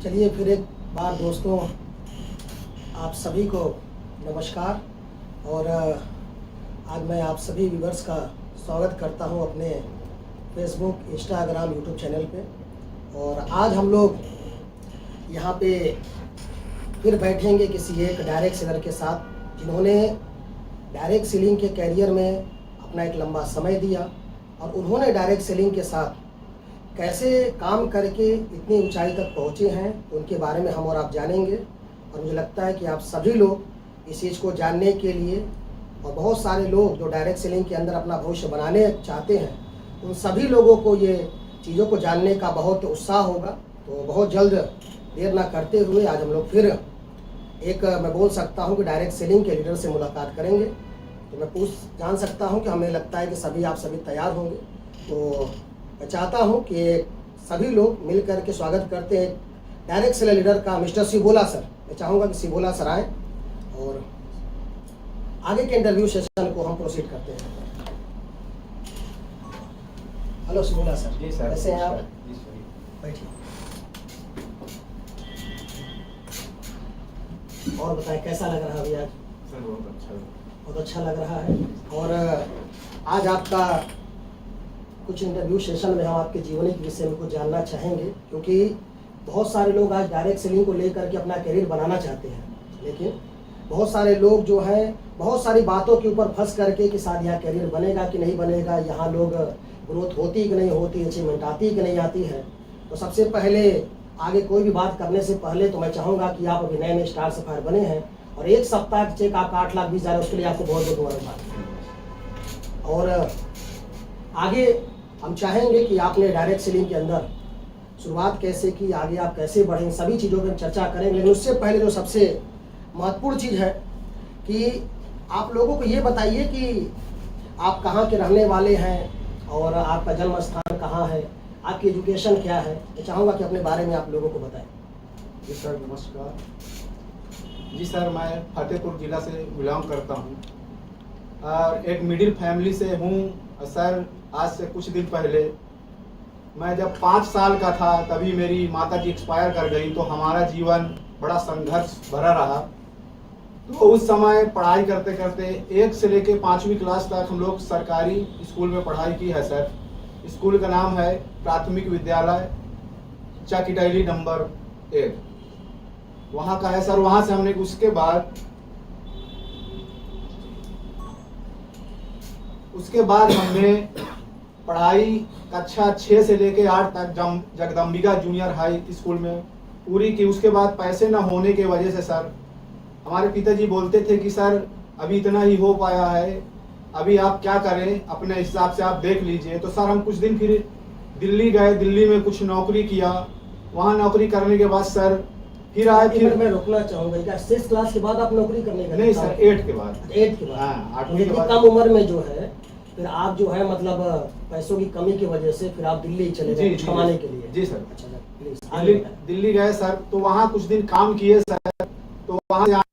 चलिए फिर एक बार दोस्तों आप सभी को नमस्कार। और आज मैं आप सभी व्यूवर्स का स्वागत करता हूं अपने फेसबुक, इंस्टाग्राम, यूट्यूब चैनल पे। और आज हम लोग यहां पे फिर बैठेंगे किसी एक डायरेक्ट सेलर के साथ जिन्होंने डायरेक्ट सेलिंग के कैरियर में अपना एक लंबा समय दिया और उन्होंने डायरेक्ट सेलिंग के साथ कैसे काम करके इतनी ऊंचाई तक पहुंचे हैं, तो उनके बारे में हम और आप जानेंगे। और मुझे लगता है कि आप सभी लोग इस चीज़ को जानने के लिए और बहुत सारे लोग जो डायरेक्ट सेलिंग के अंदर अपना भविष्य बनाने चाहते हैं, उन सभी लोगों को ये चीज़ों को जानने का बहुत उत्साह होगा। तो बहुत जल्द देर ना करते हुए आज हम लोग फिर एक मैं बोल सकता हूँ कि डायरेक्ट सेलिंग के लीडर से मुलाकात करेंगे। तो मैं जान सकता हूँ कि हमें लगता है कि सभी आप सभी तैयार होंगे। तो मैं चाहता हूं कि सभी लोग मिलकर के स्वागत करते हैं डायरेक्ट सेलर लीडर का मिस्टर सिबोला सर। मैं चाहूँगा कि सिबोला सर आए और आगे के इंटरव्यू सेशन को हम प्रोसीड करते हैं। हेलो सिबोला सर। जी सर। कैसे हैं आप? बैठिए और बताएं कैसा लग रहा है अभी आज? सर बहुत अच्छा लग रहा है। और आज आपका कुछ इंटरव्यू सेशन में हम आपके जीवनी के विषय में कुछ जानना चाहेंगे, क्योंकि बहुत सारे लोग आज डायरेक्ट सेलिंग को लेकर के अपना करियर बनाना चाहते हैं, लेकिन बहुत सारे लोग जो हैं बहुत सारी बातों के ऊपर फंस करके कि शायद यहाँ करियर बनेगा कि नहीं बनेगा, यहाँ लोग ग्रोथ होती कि नहीं होती, अचीवमेंट आती कि नहीं आती है। तो सबसे पहले आगे कोई भी बात करने से पहले तो मैं चाहूँगा कि आप अभी नए स्टार सफायर बने हैं और एक सप्ताह के चेक आपका 8,20,000, उसके लिए आपको बहुत बहुत मुबारकबाद। और आगे हम चाहेंगे कि आपने डायरेक्ट सेलिंग के अंदर शुरुआत कैसे की, आगे आप कैसे बढ़ें, सभी चीज़ों पर चर्चा करेंगे। लेकिन उससे पहले जो सबसे महत्वपूर्ण चीज़ है कि आप लोगों को ये बताइए कि आप कहाँ के रहने वाले हैं और आपका जन्म स्थान कहाँ है, आपकी एजुकेशन क्या है। मैं चाहूँगा कि अपने बारे में आप लोगों को बताएं। जी सर नमस्कार। जी सर, मैं फतेहपुर जिला से बिलोंग करता हूँ और एक मिडिल फैमिली से हूँ सर। आज से कुछ दिन पहले मैं जब 5 साल का था तभी मेरी माता जी एक्सपायर कर गई, तो हमारा जीवन बड़ा संघर्ष भरा रहा। तो उस समय पढ़ाई करते करते 1 से लेके 5वीं क्लास तक हम लोग सरकारी स्कूल में पढ़ाई की है सर। स्कूल का नाम है प्राथमिक विद्यालय चकिटैली नंबर 1, वहाँ का है सर। वहाँ से हमने उसके बाद हमने पढ़ाई कक्षा 6 से लेके 8 तक जगदम्बिका जूनियर हाई स्कूल में पूरी की। उसके बाद पैसे न होने के वजह से सर हमारे पिताजी बोलते थे कि सर अभी इतना ही हो पाया है, अभी आप क्या करें, अपने हिसाब से आप देख लीजिए। तो सर हम कुछ दिन फिर दिल्ली गए, दिल्ली में कुछ नौकरी किया। वहाँ नौकरी करने के बाद सर फिर आए। फिर मैं रुकना चाहूँगा, क्या 6 क्लास के बाद आप नौकरी करने गए? नहीं सर, 8 के बाद। 8 के बाद? हाँ, 8वीं के बाद। कम उम्र में जो है फिर आप जो है मतलब पैसों की कमी की वजह से फिर आप दिल्ली चले गए कुछ कमाने के लिए? जी सर। अच्छा प्लीज। दिल्ली गए सर, तो वहाँ कुछ दिन काम किए सर। तो वहाँ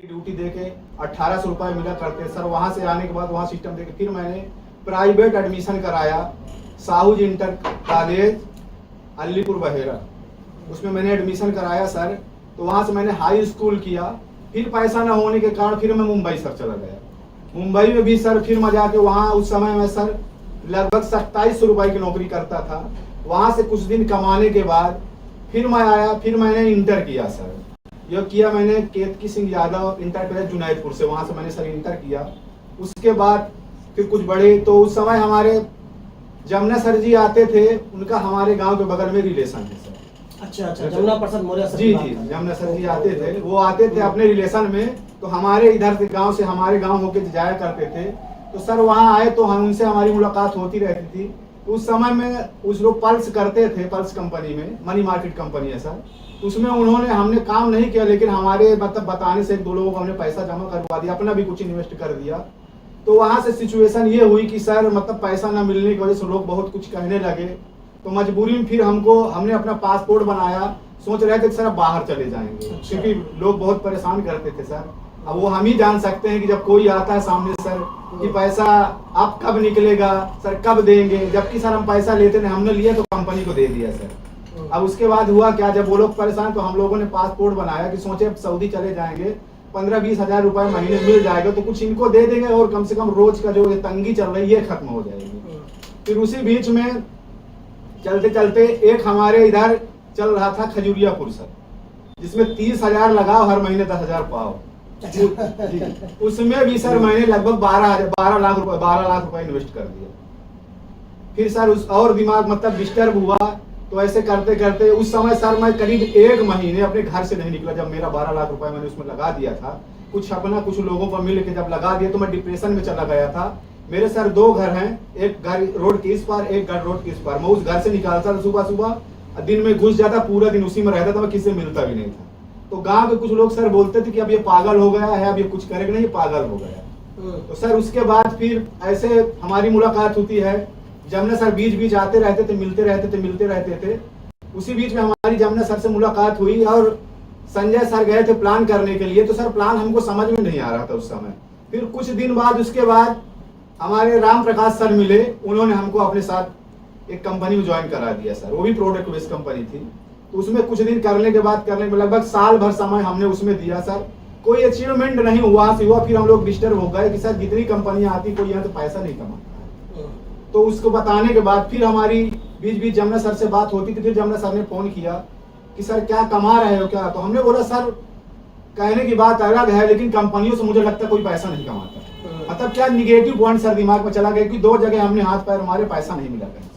ड्यूटी देके 1800 रुपये मिला करते सर। वहाँ से आने के बाद वहाँ सिस्टम देके फिर मैंने प्राइवेट एडमिशन कराया साहूज इंटर कॉलेज अलीपुर बहेरा, उसमें मैंने एडमिशन कराया सर। तो वहाँ से मैंने हाई स्कूल किया। फिर पैसा न होने के कारण फिर मैं मुंबई सर चला गया। मुंबई में भी सर फिर मैं जाके वहाँ उस समय मैं सर लगभग 2700 रुपये की नौकरी करता था। वहाँ से कुछ दिन कमाने के बाद फिर मैं आया, फिर मैंने इंटर किया सर। यह किया मैंने केतकी सिंह यादव इंटर कॉलेज जुनाइदपुर से, वहाँ से मैंने सर इंटर किया। उसके बाद फिर कुछ बड़े, तो उस समय हमारे जमुना सर जी आते थे, उनका हमारे गांव के बगल में रिलेशन है सर। अच्छा, जमुना प्रसाद मौर्य सर? जी जमुना सर जी आते थे, वो आते थे अपने रिलेशन में। तो हमारे इधर से गांव से हमारे गांव होके जाया करते थे। तो सर वहाँ आए तो हम उनसे हमारी मुलाकात होती रहती थी। उस समय में उस लोग पल्स करते थे, पल्स कंपनी में, मनी मार्केट कंपनी है सर। उसमें हमने काम नहीं किया, लेकिन हमारे मतलब बताने से 1-2 लोगों को हमने पैसा जमा करवा दिया, अपना भी कुछ इन्वेस्ट कर दिया। तो वहाँ से सिचुएशन ये हुई कि सर मतलब पैसा ना मिलने की वजह से लोग बहुत कुछ कहने लगे। तो मजबूरी में फिर हमने अपना पासपोर्ट बनाया, सोच रहे थे सर बाहर चले जाएंगे। अच्छा। क्योंकि लोग बहुत परेशान करते थे सर। अब वो हम ही जान सकते हैं कि जब कोई आता है सामने सर कि पैसा आप कब निकलेगा सर, कब देंगे, जबकि सर हम पैसा लेते नहीं, हमने लिया तो कंपनी को दे दिया सर। अब उसके बाद हुआ क्या, जब वो लोग परेशान तो हम लोगों ने पासपोर्ट बनाया कि सोचे अब सऊदी चले जाएंगे, 15-20 हजार रुपए महीने मिल जाएगा तो कुछ इनको दे देंगे और कम से कम रोज का जो ये तंगी चल रही है खत्म हो जाएगी। फिर उसी बीच में चलते चलते एक हमारे इधर चल रहा था खजूरियापुर सर, जिसमें 30,000 लगाओ हर महीने 10,000 पाओ जी, उसमें भी सर मैंने लगभग 12 लाख रुपए इन्वेस्ट कर दिया। फिर सर उस और दिमाग मतलब डिस्टर्ब हुआ, तो ऐसे करते करते उस समय सर मैं करीब 1 महीने अपने घर से नहीं निकला। जब मेरा 12 लाख रुपए मैंने उसमें लगा दिया था, कुछ अपना कुछ लोगों को मिल के जब लगा दिया तो मैं डिप्रेशन में चला गया था। मेरे सर 2 घर हैं, एक घर रोड के इस पार, एक घर रोड के इस पार। मैं उस घर से निकालता था सुबह सुबह, दिन में घुस जाता, पूरा दिन उसी में रहता था, मैं किसी से मिलता भी नहीं था। तो गांव के कुछ लोग सर बोलते थे कि अब ये पागल हो गया है, अब ये कुछ करेगा नहीं, ये पागल हो गया। तो सर उसके बाद फिर ऐसे हमारी मुलाकात होती है। जमुना सर बीच बीच आते रहते थे, मिलते रहते थे। उसी बीच में हमारी जमुना सर से मुलाकात हुई और संजय सर गए थे प्लान करने के लिए। तो सर प्लान हमको समझ में नहीं आ रहा था उस समय। फिर कुछ दिन बाद उसके बाद हमारे राम प्रकाश सर मिले, उन्होंने हमको अपने साथ एक कंपनी में ज्वाइन करा दिया सर, वो भी प्रोडक्ट बेस्ड कंपनी थी। तो उसमें कुछ दिन करने के लगभग साल भर समय हमने उसमें दिया सर। कोई अचीवमेंट नहीं हुआ। फिर हम लोग डिस्टर्ब हो गए कि सर जितनी कंपनियां आती कोई यहाँ तो पैसा नहीं कमाता है। तो उसको बताने के बाद फिर हमारी बीच बीच जमुना सर से बात होती थी। फिर जमुना सर ने फोन किया कि सर क्या कमा रहे हो क्या? तो हमने बोला सर कहने की बात अलग है, लेकिन कंपनियों से मुझे लगता है कोई पैसा नहीं कमाता। मतलब क्या निगेटिव पॉइंट सर दिमाग में चला गया कि 2 जगह हमने हाथ पैर मारे, पैसा नहीं मिला कहीं से।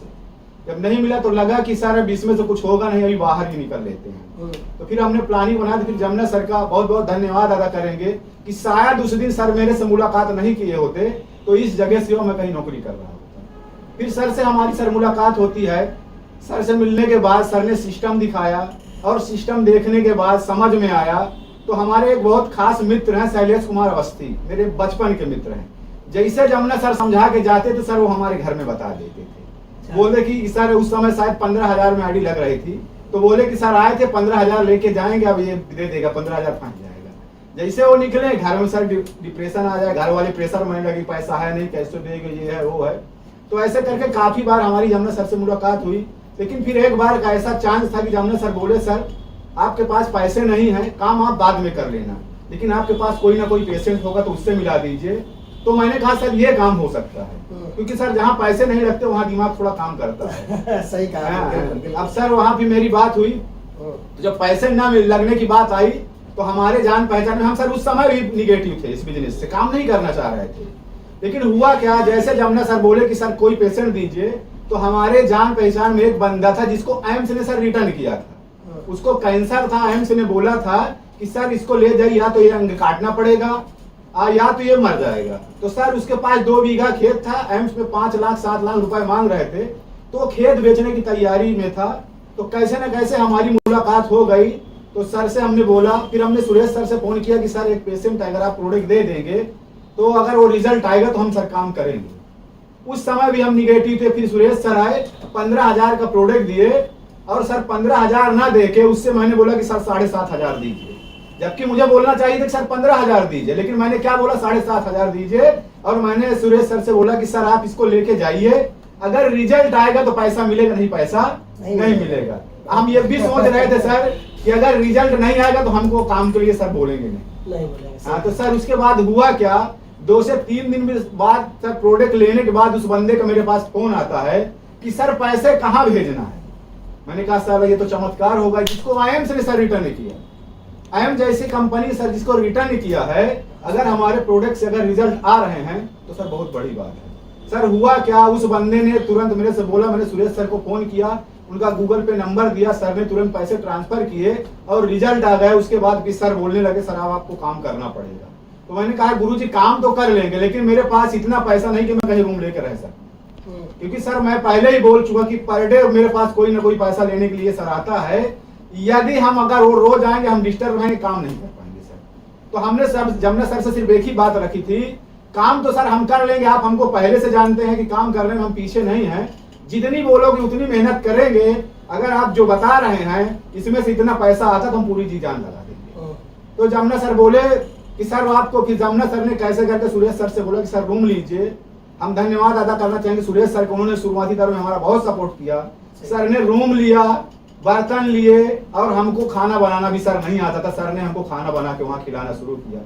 जब नहीं मिला तो लगा कि सर अब इसमें से कुछ होगा नहीं, अभी बाहर ही निकल लेते हैं। तो फिर हमने प्लानिंग बना दी। फिर जमुना सर का बहुत बहुत धन्यवाद अदा करेंगे कि शायद उस दिन सर मेरे से मुलाकात नहीं किए होते तो इस जगह से मैं कहीं नौकरी कर रहा होता। फिर सर से हमारी सर मुलाकात होती है। सर से मिलने के बाद सर ने सिस्टम दिखाया और सिस्टम देखने के बाद समझ में आया। तो हमारे एक बहुत खास मित्र हैं शैलेश कुमार अवस्थी, मेरे बचपन के मित्र हैं। जैसे जमुना सर समझा के जाते तो सर वो हमारे घर में बता देते थे। बोले कि सर उस समय शायद 15,000 में आईडी लग रही थी, तो बोले कि सर आए थे 15,000 लेके जाएंगे, अब ये दे देगा 15,000 फंस जाएगा। जैसे वो निकले घर में सर डिप्रेशन आ जाए, घर वाले प्रेशर में लगे पैसा है नहीं, कैसे देंगे, ये है वो है। तो ऐसे करके काफी बार हमारी जमुना सर से मुलाकात हुई। लेकिन फिर एक बार का ऐसा चांस था कि जमुना सर बोले सर आपके पास पैसे नहीं है, काम आप बाद में कर लेना, लेकिन आपके पास कोई ना कोई पेशेंट होगा तो उससे मिला दीजिए। तो मैंने कहा सर ये काम हो सकता है, क्योंकि सर जहाँ पैसे नहीं लगते वहाँ दिमाग थोड़ा काम करता है। सही कहा। अब सर वहाँ भी मेरी बात हुई, तो जब पैसे ना लगने की बात आई तो हमारे जान पहचान में, हम सर उस समय भी निगेटिव थे, इस बिजनेस से काम नहीं करना चाह रहे थे। लेकिन हुआ क्या, जैसे जमुना सर बोले कि सर कोई पेशेंट दीजिए, तो हमारे जान पहचान में एक बंदा था जिसको एम्स ने सर रिटर्न किया था। उसको कैंसर था, एम्स ने बोला था कि सर इसको ले जाइए, या तो ये अंग काटना पड़ेगा या तो ये मर जाएगा। तो सर उसके पास 2 बीघा खेत था, एम्स में 5 लाख 7 लाख रुपए मांग रहे थे, तो खेत बेचने की तैयारी में था। तो कैसे न कैसे हमारी मुलाकात हो गई। तो सर से हमने बोला, फिर हमने सुरेश सर से फोन किया कि सर एक पेशेंट अगर आप प्रोडक्ट दे देंगे तो अगर वो रिजल्ट आएगा तो हम सर काम करेंगे। उस समय भी हम निगेटिव थे। फिर सुरेश सर आए, 15,000 का प्रोडक्ट दिए, और सर 15,000 ना देके उससे मैंने बोला कि सर 7,500 दीजिए, जबकि मुझे बोलना चाहिए था कि सर 15,000 दीजिए, लेकिन मैंने क्या बोला 7,500 दीजिए। और मैंने सुरेश सर से बोला कि सर आप इसको लेके जाइए, अगर रिजल्ट आएगा तो पैसा मिलेगा, नहीं पैसा नहीं मिलेगा। हम ये भी सोच रहे थे सर कि अगर रिजल्ट नहीं आएगा तो हमको काम के लिए सर बोलेंगे नहीं बोलेंगे। हाँ, तो सर उसके बाद हुआ क्या, 2 से 3 दिन बाद सर प्रोडक्ट लेने के बाद उस बंदे का मेरे पास फोन आता है कि सर पैसे कहाँ भेजना है। मैंने कहा सर ये तो चमत्कार होगा, जिसको एम्स ने सर रिटर्न किया। एम्स जैसी कंपनी सर जिसको रिटर्न किया है, अगर हमारे प्रोडक्ट से अगर रिजल्ट आ रहे हैं तो सर बहुत बड़ी बात है। सर हुआ क्या, उस बंदे ने तुरंत मेरे से बोला, मैंने सुरेश सर को फोन किया, उनका गूगल पे नंबर दिया, सर ने तुरंत पैसे ट्रांसफर किए और रिजल्ट आ गए। उसके बाद भी सर बोलने लगे सर अब आपको काम करना पड़ेगा। तो मैंने कहा गुरुजी काम तो कर लेंगे, लेकिन मेरे पास इतना पैसा नहीं कि मैं कहीं रूम लेकर रह सकूं, क्योंकि सर मैं पहले ही बोल चुका कि पर डे मेरे पास कोई ना कोई पैसा लेने के लिए सर आता है। यदि हम अगर वो रोज आएंगे हम डिस्टर्ब रहेंगे, काम नहीं कर पाएंगे सर। तो हमने सर जमुना सर से सिर्फ एक ही बात रखी थी, काम तो सर हम कर लेंगे, आप हमको पहले से जानते हैं कि काम करने में हम पीछे नहीं हैं, जितनी बोलोगे उतनी मेहनत करेंगे। अगर आप जो बता रहे हैं इसमें से इतना पैसा आता तो हम पूरी जी जान लगा देंगे। तो जमुना सर बोले कि सर आपको फिर जमुना सर ने कैसे करके सुरेश सर से बोला कि सर रूम लीजिए। हम धन्यवाद अदा करना चाहेंगे सुरेश सर को, उन्होंने शुरुआती दौर में हमारा बहुत सपोर्ट किया। सर ने रूम लिया, बर्तन लिए और हमको खाना बनाना भी सर नहीं आता था, सर ने हमको खाना बना के वहाँ खिलाना शुरू किया।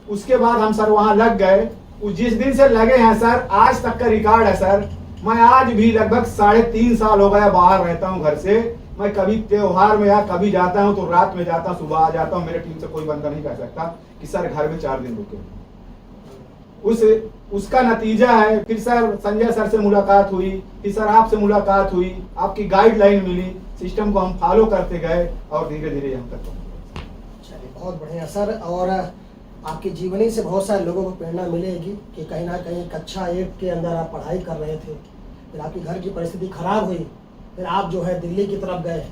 उसके बाद हम सर वहाँ लग गए। जिस दिन से लगे हैं सर आज तक का रिकॉर्ड है सर। मैं आज भी लगभग 3.5 साल हो गया बाहर रहता हूँ घर से। मैं कभी त्योहार में या कभी जाता हूँ तो रात में जाता हूँ, सुबह आ जाता हूँ। मेरे टीम से कोई बंदा नहीं कह सकता कि सर घर में 4 दिन रुके। उसका नतीजा है फिर सर संजय सर से मुलाकात हुई, फिर सर आपसे मुलाकात हुई, आपकी गाइडलाइन मिली, सिस्टम को हम फॉलो करते गए और धीरे धीरे यहाँ तक पहुँचे। चलिए बहुत बढ़िया सर। और आपकी जीवनी से बहुत सारे लोगों को प्रेरणा मिलेगी कि कहीं ना कहीं कक्षा 1 के अंदर आप पढ़ाई कर रहे थे, फिर आपकी घर की परिस्थिति खराब हुई, फिर आप जो है दिल्ली की तरफ गए,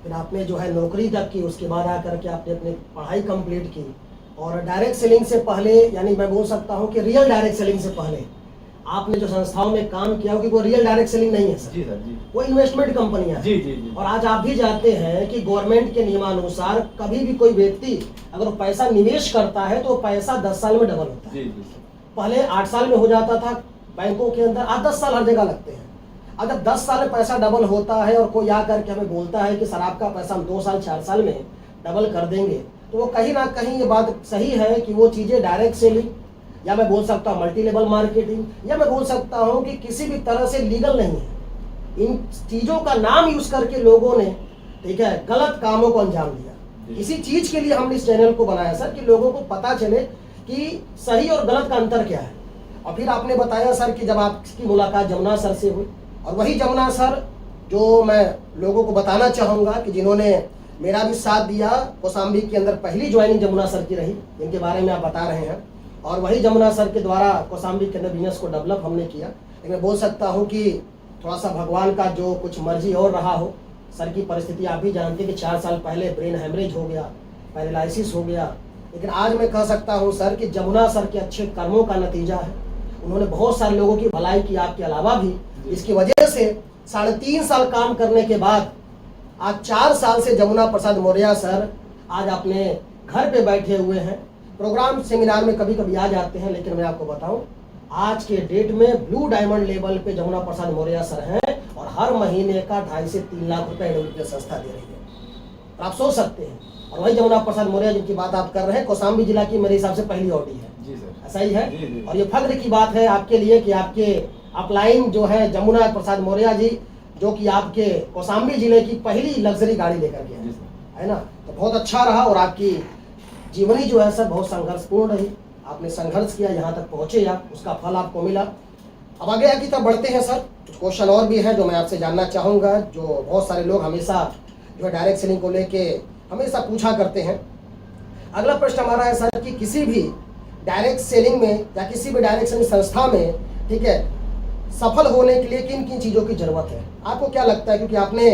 फिर आपने जो है नौकरी तक की, उसके बाद आकर के आपने अपनी पढ़ाई कंप्लीट की। और डायरेक्ट सेलिंग से पहले, यानी मैं बोल सकता हूँ कि रियल डायरेक्ट सेलिंग से पहले आपने जो संस्थाओं में काम किया कि वो रियल डायरेक्ट सेलिंग नहीं है सर। जी सर जी। वो इन्वेस्टमेंट कंपनियां जी जी जी। और आज आप भी जानते हैं कि गवर्नमेंट के नियमानुसार कभी भी कोई व्यक्ति अगर वो पैसा निवेश करता है तो पैसा 10 साल में डबल होता है। जी जी। पहले 8 साल में हो जाता था बैंकों के अंदर, आज 10 साल हर जगह लगते हैं। अगर 10 साल में पैसा डबल होता है और कोई आकर के हमें बोलता है कि सर आपका पैसा हम 2 साल 4 साल में डबल कर देंगे, तो वो कहीं ना कहीं ये बात सही है कि वो चीज़ें डायरेक्ट सेलिंग, या मैं बोल सकता हूँ मल्टी लेवल मार्केटिंग, या मैं बोल सकता हूँ कि किसी भी तरह से लीगल नहीं है। इन चीज़ों का नाम यूज करके लोगों ने, ठीक है, गलत कामों को अंजाम दिया। इसी चीज़ के लिए हमने इस चैनल को बनाया सर, कि लोगों को पता चले कि सही और गलत का अंतर क्या है। और फिर आपने बताया सर कि जब आपकी मुलाकात जमुना सर से हुई, और वही जमुना सर जो मैं लोगों को बताना चाहूँगा कि जिन्होंने मेरा भी साथ दिया, कौशाम्बी के अंदर पहली ज्वाइनिंग जमुना सर की रही, जिनके बारे में आप बता रहे हैं। और वही जमुना सर के द्वारा कौशाम्बी के अंदर बिजनेस को डेवलप हमने किया। लेकिन मैं बोल सकता हूँ कि थोड़ा सा भगवान का जो कुछ मर्जी और रहा हो। सर की परिस्थिति आप भी जानते हैं कि 4 साल पहले ब्रेन हेमरेज हो गया, पैरालिसिस हो गया। लेकिन आज मैं कह सकता हूँ सर कि जमुना सर के अच्छे कर्मों का नतीजा है। उन्होंने बहुत सारे लोगों की भलाई की आपके अलावा भी, इसकी वजह से 3.5 साल काम करने के बाद आज 4 साल से जमुना प्रसाद मौर्य सर आज अपने घर पे बैठे हुए हैं। प्रोग्राम सेमिनार में कभी कभी आ जाते हैं, लेकिन मैं आपको बताऊं आज के डेट में ब्लू डायमंड लेवल पे जमुना प्रसाद मौर्य सर हैं और हर महीने का 2.5 से 3 लाख रुपए एडवर्टाइजमेंट संस्था दे रही है। और आप सोच सकते हैं, और वही जमुना प्रसाद मौर्य जिनकी बात आप कर रहे हैं, कौशाम्बी जिला की मेरे हिसाब से पहली ऑडी है। जी सर। ऐसा ही है। जी जी। और ये फख्र की बात है आपके लिए कि आपके अपलाइन जो है जमुना प्रसाद मौर्य जी, जो कि आपके कौशाम्बी जिले की पहली लग्जरी गाड़ी लेकर के आए, है ना। तो बहुत अच्छा रहा। और आपकी जीवनी जो है सर बहुत संघर्षपूर्ण रही। आपने संघर्ष किया, यहाँ तक पहुँचे आप, उसका फल आपको मिला। अब आगे की तरफ बढ़ते हैं सर। कुछ क्वेश्चन और भी हैं जो मैं आपसे जानना चाहूँगा, जो बहुत सारे लोग हमेशा जो है डायरेक्ट सेलिंग को लेके हमेशा पूछा करते हैं। अगला प्रश्न हमारा है सर कि किसी भी डायरेक्ट सेलिंग में या किसी भी डायरेक्ट सेलिंग संस्था में, ठीक है, सफल होने के लिए किन किन चीज़ों की जरूरत है? आपको क्या लगता है, क्योंकि आपने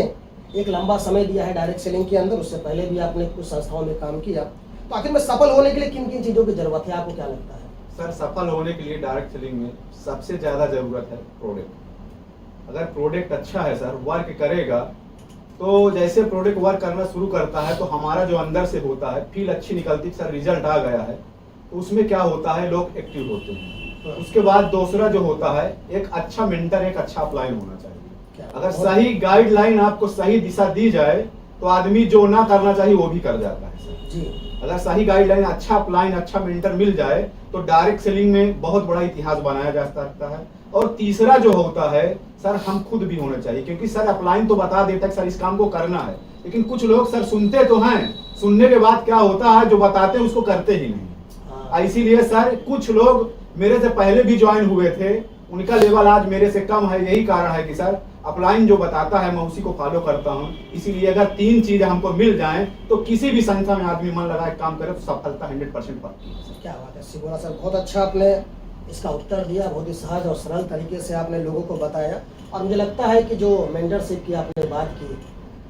एक लंबा समय दिया है डायरेक्ट सेलिंग के अंदर, उससे पहले भी आपने कुछ संस्थाओं में काम किया, तो आखिर में सफल होने के लिए किन किन चीज़ों की जरूरत है, आपको क्या लगता है? सर सफल होने के लिए डायरेक्ट सेलिंग में सबसे ज़्यादा ज़रूरत है प्रोडक्ट। अगर प्रोडक्ट अच्छा है सर, वर्क करेगा, तो जैसे प्रोडक्ट वर्क करना शुरू करता है तो हमारा जो अंदर से होता है फील अच्छी निकलती है, सर रिजल्ट आ गया है, तो उसमें क्या होता है, लोग एक्टिव होते हैं। उसके बाद दूसरा जो होता है, एक अच्छा मेंटर, एक अच्छा अपलाइन होना चाहिए। अगर सही गाइडलाइन आपको सही दिशा दी जाए तो आदमी जो ना करना चाहिए वो भी कर जाता है सर जी। अगर सही गाइडलाइन, अच्छा अपलाइन, अच्छा मेंटर मिल जाए तो डायरेक्ट सेलिंग में बहुत बड़ा इतिहास बनाया जा सकता है। और तीसरा जो होता है सर, हम खुद भी होना चाहिए, क्योंकि सर अपलाइन तो बता देता है सर इस काम को करना है, लेकिन कुछ लोग सर सुनते तो हैं, सुनने के बाद क्या होता है, जो बताते हैं उसको करते ही नहीं। इसीलिए सर कुछ लोग मेरे से पहले भी ज्वाइन हुए थे, उनका लेवल आज मेरे से कम है। यही कारण है कि सर अपलाइन जो बताता है मैं उसी को फॉलो करता हूँ। इसीलिए अगर 3 चीजें हमको मिल जाएं तो किसी भी संस्था में आदमी मन लगा के काम करे तो सफलता 100% पक्की है। क्या बात है सिबोला सर, बहुत अच्छा आपने इसका उत्तर दिया, बहुत ही सहज और सरल तरीके से आपने लोगों को बताया। और मुझे लगता है कि जो मेंटरशिप की आपने बात की,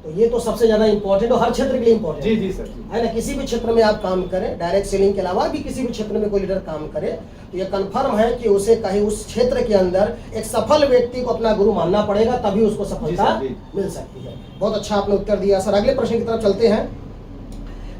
तो ये तो सबसे ज़्यादा इंपॉर्टेंट और हर क्षेत्र के लिए इंपॉर्टेंट जी जी सर है ना। किसी भी क्षेत्र में आप काम करें, डायरेक्ट सेलिंग के अलावा भी किसी भी क्षेत्र में कोई लीडर काम करे, तो ये कंफर्म है कि उसे कहीं उस क्षेत्र के अंदर एक सफल व्यक्ति को अपना गुरु मानना पड़ेगा, तभी उसको सफलता मिल सकती है। बहुत अच्छा आपने उत्तर दिया सर। अगले प्रश्न की तरफ चलते हैं।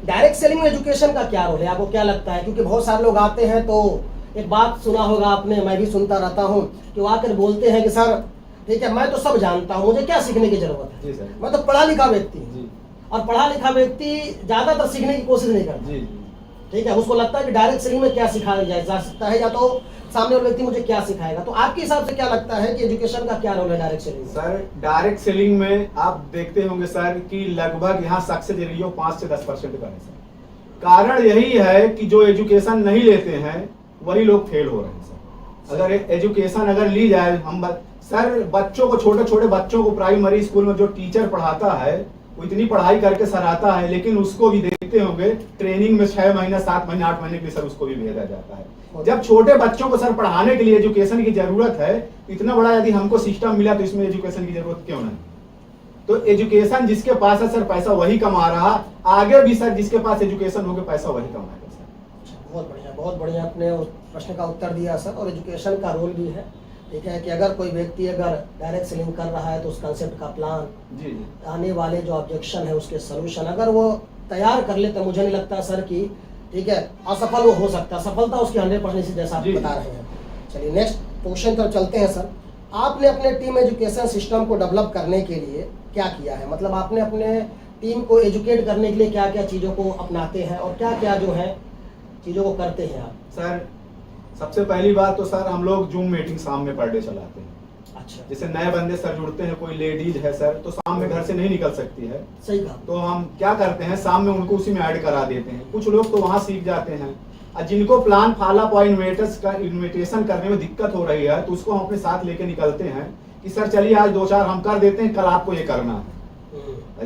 डायरेक्ट सेलिंग में एजुकेशन का क्या रोल है, आपको क्या लगता है? क्योंकि बहुत सारे लोग आते हैं तो एक बात सुना होगा आपने, मैं भी सुनता रहता हूँ कि वो आकर बोलते हैं कि सर ठीक है मैं तो सब जानता हूँ, मुझे क्या सीखने की जरूरत है, जी सर, मैं तो पढ़ा लिखा व्यक्ति हूँ। जी और पढ़ा लिखा व्यक्ति ज्यादातर सीखने की कोशिश नहीं करता। जी ठीक है, उसको लगता है कि डायरेक्ट सेलिंग में क्या सिखाया जा सकता है, या तो सामने वाला व्यक्ति मुझे क्या सिखाएगा। तो आपके हिसाब से क्या लगता है कि एजुकेशन का क्या रोल है डायरेक्ट सेलिंग में? सर, डायरेक्ट सेलिंग में आप देखते होंगे सर कि लगभग यहाँ सक्सेस रेशियो 5 से 10% का है सर। कारण यही है कि जो एजुकेशन नहीं लेते हैं वही लोग फेल हो रहे हैं सर। अगर एजुकेशन अगर ली जाए, सर बच्चों को, छोटे छोटे बच्चों को प्राइमरी स्कूल में जो टीचर पढ़ाता है वो इतनी पढ़ाई करके सर आता है, लेकिन उसको भी देखते होंगे ट्रेनिंग में 6 महीने 7 महीने 8 महीने के लिए सर उसको भी भेजा जाता है। जब छोटे बच्चों को सर पढ़ाने के लिए एजुकेशन की जरूरत है, इतना बड़ा यदि हमको सिस्टम मिला तो इसमें एजुकेशन की जरूरत क्यों नहीं? तो एजुकेशन जिसके पास है सर पैसा वही कमा रहा, आगे भी सर जिसके पास एजुकेशन होगा पैसा वही कमाएगा सर। बहुत बढ़िया आपने उस प्रश्न का उत्तर दिया सर। और एजुकेशन का रोल भी है, ठीक है, कि अगर कोई व्यक्ति अगर डायरेक्ट सेलिंग कर रहा है तो उस कंसेप्ट का प्लान, जी आने वाले जो ऑब्जेक्शन है उसके सोल्यूशन अगर वो तैयार कर ले तो मुझे नहीं लगता सर कि ठीक है असफल वो हो सकता, सफलता उसकी 100% जैसा आप बता रहे हैं। चलिए नेक्स्ट क्वेश्चन पर चलते हैं सर। आपने अपने टीम एजुकेशन सिस्टम को डेवलप करने के लिए क्या किया है? मतलब आपने अपने टीम को एजुकेट करने के लिए क्या क्या चीज़ों को अपनाते हैं और क्या क्या जो है चीज़ों को करते हैं आप? सर, सबसे पहली बात तो सर हम लोग जूम मीटिंग शाम में पर डे चलाते हैं। अच्छा, जैसे नए बंदे सर जुड़ते हैं, कोई लेडीज है सर तो शाम में घर से नहीं निकल सकती है, सही कहा। तो हम क्या करते हैं शाम में उनको उसी में ऐड करा देते हैं। कुछ लोग तो वहाँ सीख जाते हैं, और जिनको प्लान फॉलो अप इन्विटेशन करने में दिक्कत हो रही है तो उसको हम अपने साथ लेके निकलते हैं कि सर चलिए आज 2-4 हम कर देते हैं, कल आपको ये करना है।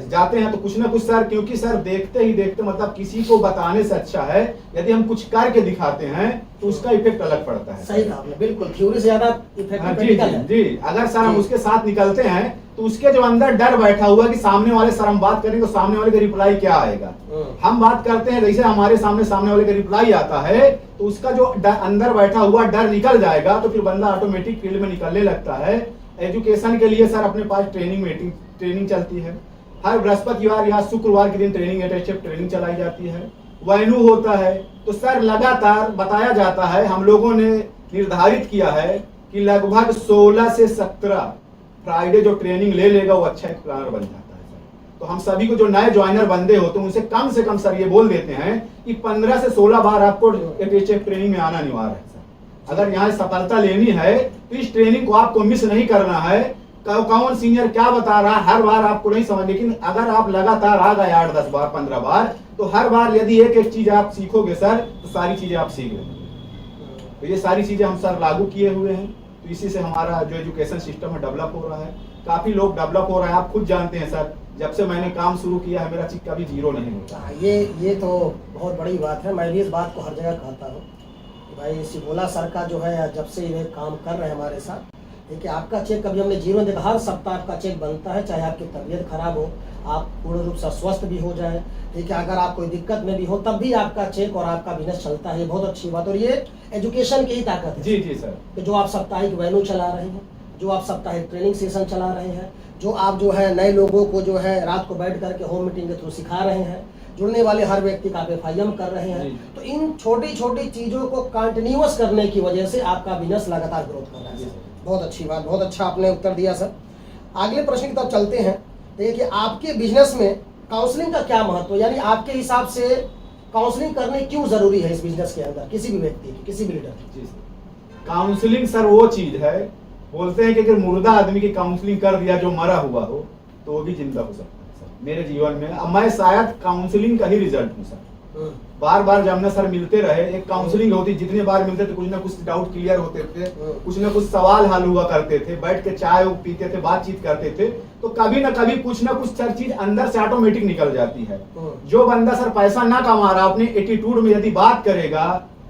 जाते हैं तो कुछ ना कुछ सर, क्योंकि सर देखते ही देखते मतलब किसी को बताने से अच्छा है यदि हम कुछ करके दिखाते हैं तो उसका इफेक्ट अलग पड़ता है। सही कहा आपने, बिल्कुल थ्योरी से ज्यादा इफेक्ट प्रैक्टिकल है। जी, अगर सर हम उसके साथ निकलते हैं तो उसके जो अंदर डर बैठा हुआ कि सामने वाले सर हम बात करेंगे तो सामने वाले का रिप्लाई क्या आएगा, हम बात करते हैं जैसे हमारे सामने वाले का रिप्लाई आता है तो उसका जो अंदर बैठा हुआ डर निकल जाएगा, तो फिर बंदा ऑटोमेटिक फील्ड में निकलने लगता है। एजुकेशन के लिए सर अपने पास ट्रेनिंग चलती है। हर बृहस्पतिवार या शुक्रवार के दिन ट्रेनिंग चलाई जाती है। वेन्यू होता है तो सर लगातार बताया जाता है, हम लोगों ने निर्धारित किया है कि लगभग 16 से 17 फ्राइडे जो ट्रेनिंग ले लेगा वो अच्छा एक प्लानर बन जाता है सर। तो हम सभी को जो नए ज्वाइनर बंदे होते हैं उनसे कम से कम सर ये बोल देते हैं कि 15 से 16 बार आपको एचएफ ट्रेनिंग में आना अनिवार्य है सर। अगर यहाँ सफलता लेनी है तो इस ट्रेनिंग को आपको मिस नहीं करना है। कौन सीनियर क्या बता रहा है हर बार आपको नहीं समझ, लेकिन अगर आप लगातार आ गए 8-10 बार 15 बार तो हर बार यदि एक एक चीज आप सीखोगे सर तो सारी चीजें आप सीख लेंगे। तो ये सारी चीजें हम सर लागू किए हुए हैं, तो इसी से हमारा जो एजुकेशन सिस्टम है डेवलप हो रहा है। काफी लोग डेवलप हो रहे हैं, आप खुद जानते हैं सर, जब से मैंने काम शुरू किया है मेरा चिक कभी जीरो नहीं होता। ये तो बहुत बड़ी बात है। मैं भी इस बात को हर जगह कहता हूँ कि भाई सिबोला सर का जो है जब से ये काम कर रहे हैं हमारे साथ, देखिए आपका चेक कभी हमने जीरो देखा। हर सप्ताह आपका चेक बनता है, चाहे आपकी तबीयत खराब हो, आप पूर्ण रूप से स्वस्थ भी हो जाए, ठीक है, अगर आप कोई दिक्कत में भी हो तब भी आपका चेक और आपका बिजनेस चलता है। ये बहुत अच्छी बात, और ये एजुकेशन की ही ताकत है। जी सर, कि जो आप साप्ताहिक वेन्यू चला रहे हैं, जो आप साप्ताहिक ट्रेनिंग सेशन चला रहे हैं, जो आप जो है नए लोगों को जो है रात को बैठ करके होम मीटिंग के थ्रू सिखा रहे हैं, जुड़ने वाले हर व्यक्ति का FIM कर रहे हैं, तो इन छोटी छोटी चीज़ों को कंटिन्यूअस करने की वजह से आपका बिजनेस लगातार ग्रोथ कर रहा है। बहुत अच्छी बात, बहुत अच्छा आपने उत्तर दिया सर। अगले प्रश्न की तरफ चलते हैं। देखिए कि आपके बिजनेस में काउंसलिंग का क्या महत्व, यानी आपके हिसाब से काउंसलिंग करनी क्यों जरूरी है इस बिजनेस के अंदर, किसी भी व्यक्ति की, किसी भी लीडर की? काउंसलिंग सर वो चीज है, बोलते हैं कि अगर मुर्दा आदमी की काउंसलिंग कर दिया जो मरा हुआ हो तो वो भी जिंदा हो सकता है सर। मेरे जीवन में अब मैं शायद काउंसलिंग का ही रिजल्ट हूँ सर। बार बार जब ना सर मिलते रहे, एक काउंसलिंग होती, जितने बार मिलते थे कुछ ना कुछ डाउट क्लियर होते थे, कुछ ना कुछ सवाल हल हुआ करते थे, बैठ के चाय पीते थे, बातचीत करते थे, तो कभी ना कभी कुछ ना कुछ सर चीज अंदर से ऑटोमेटिक निकल जाती है। जो बंदा सर पैसा ना कमा रहा अपने एटीट्यूड में यदि बात करेगा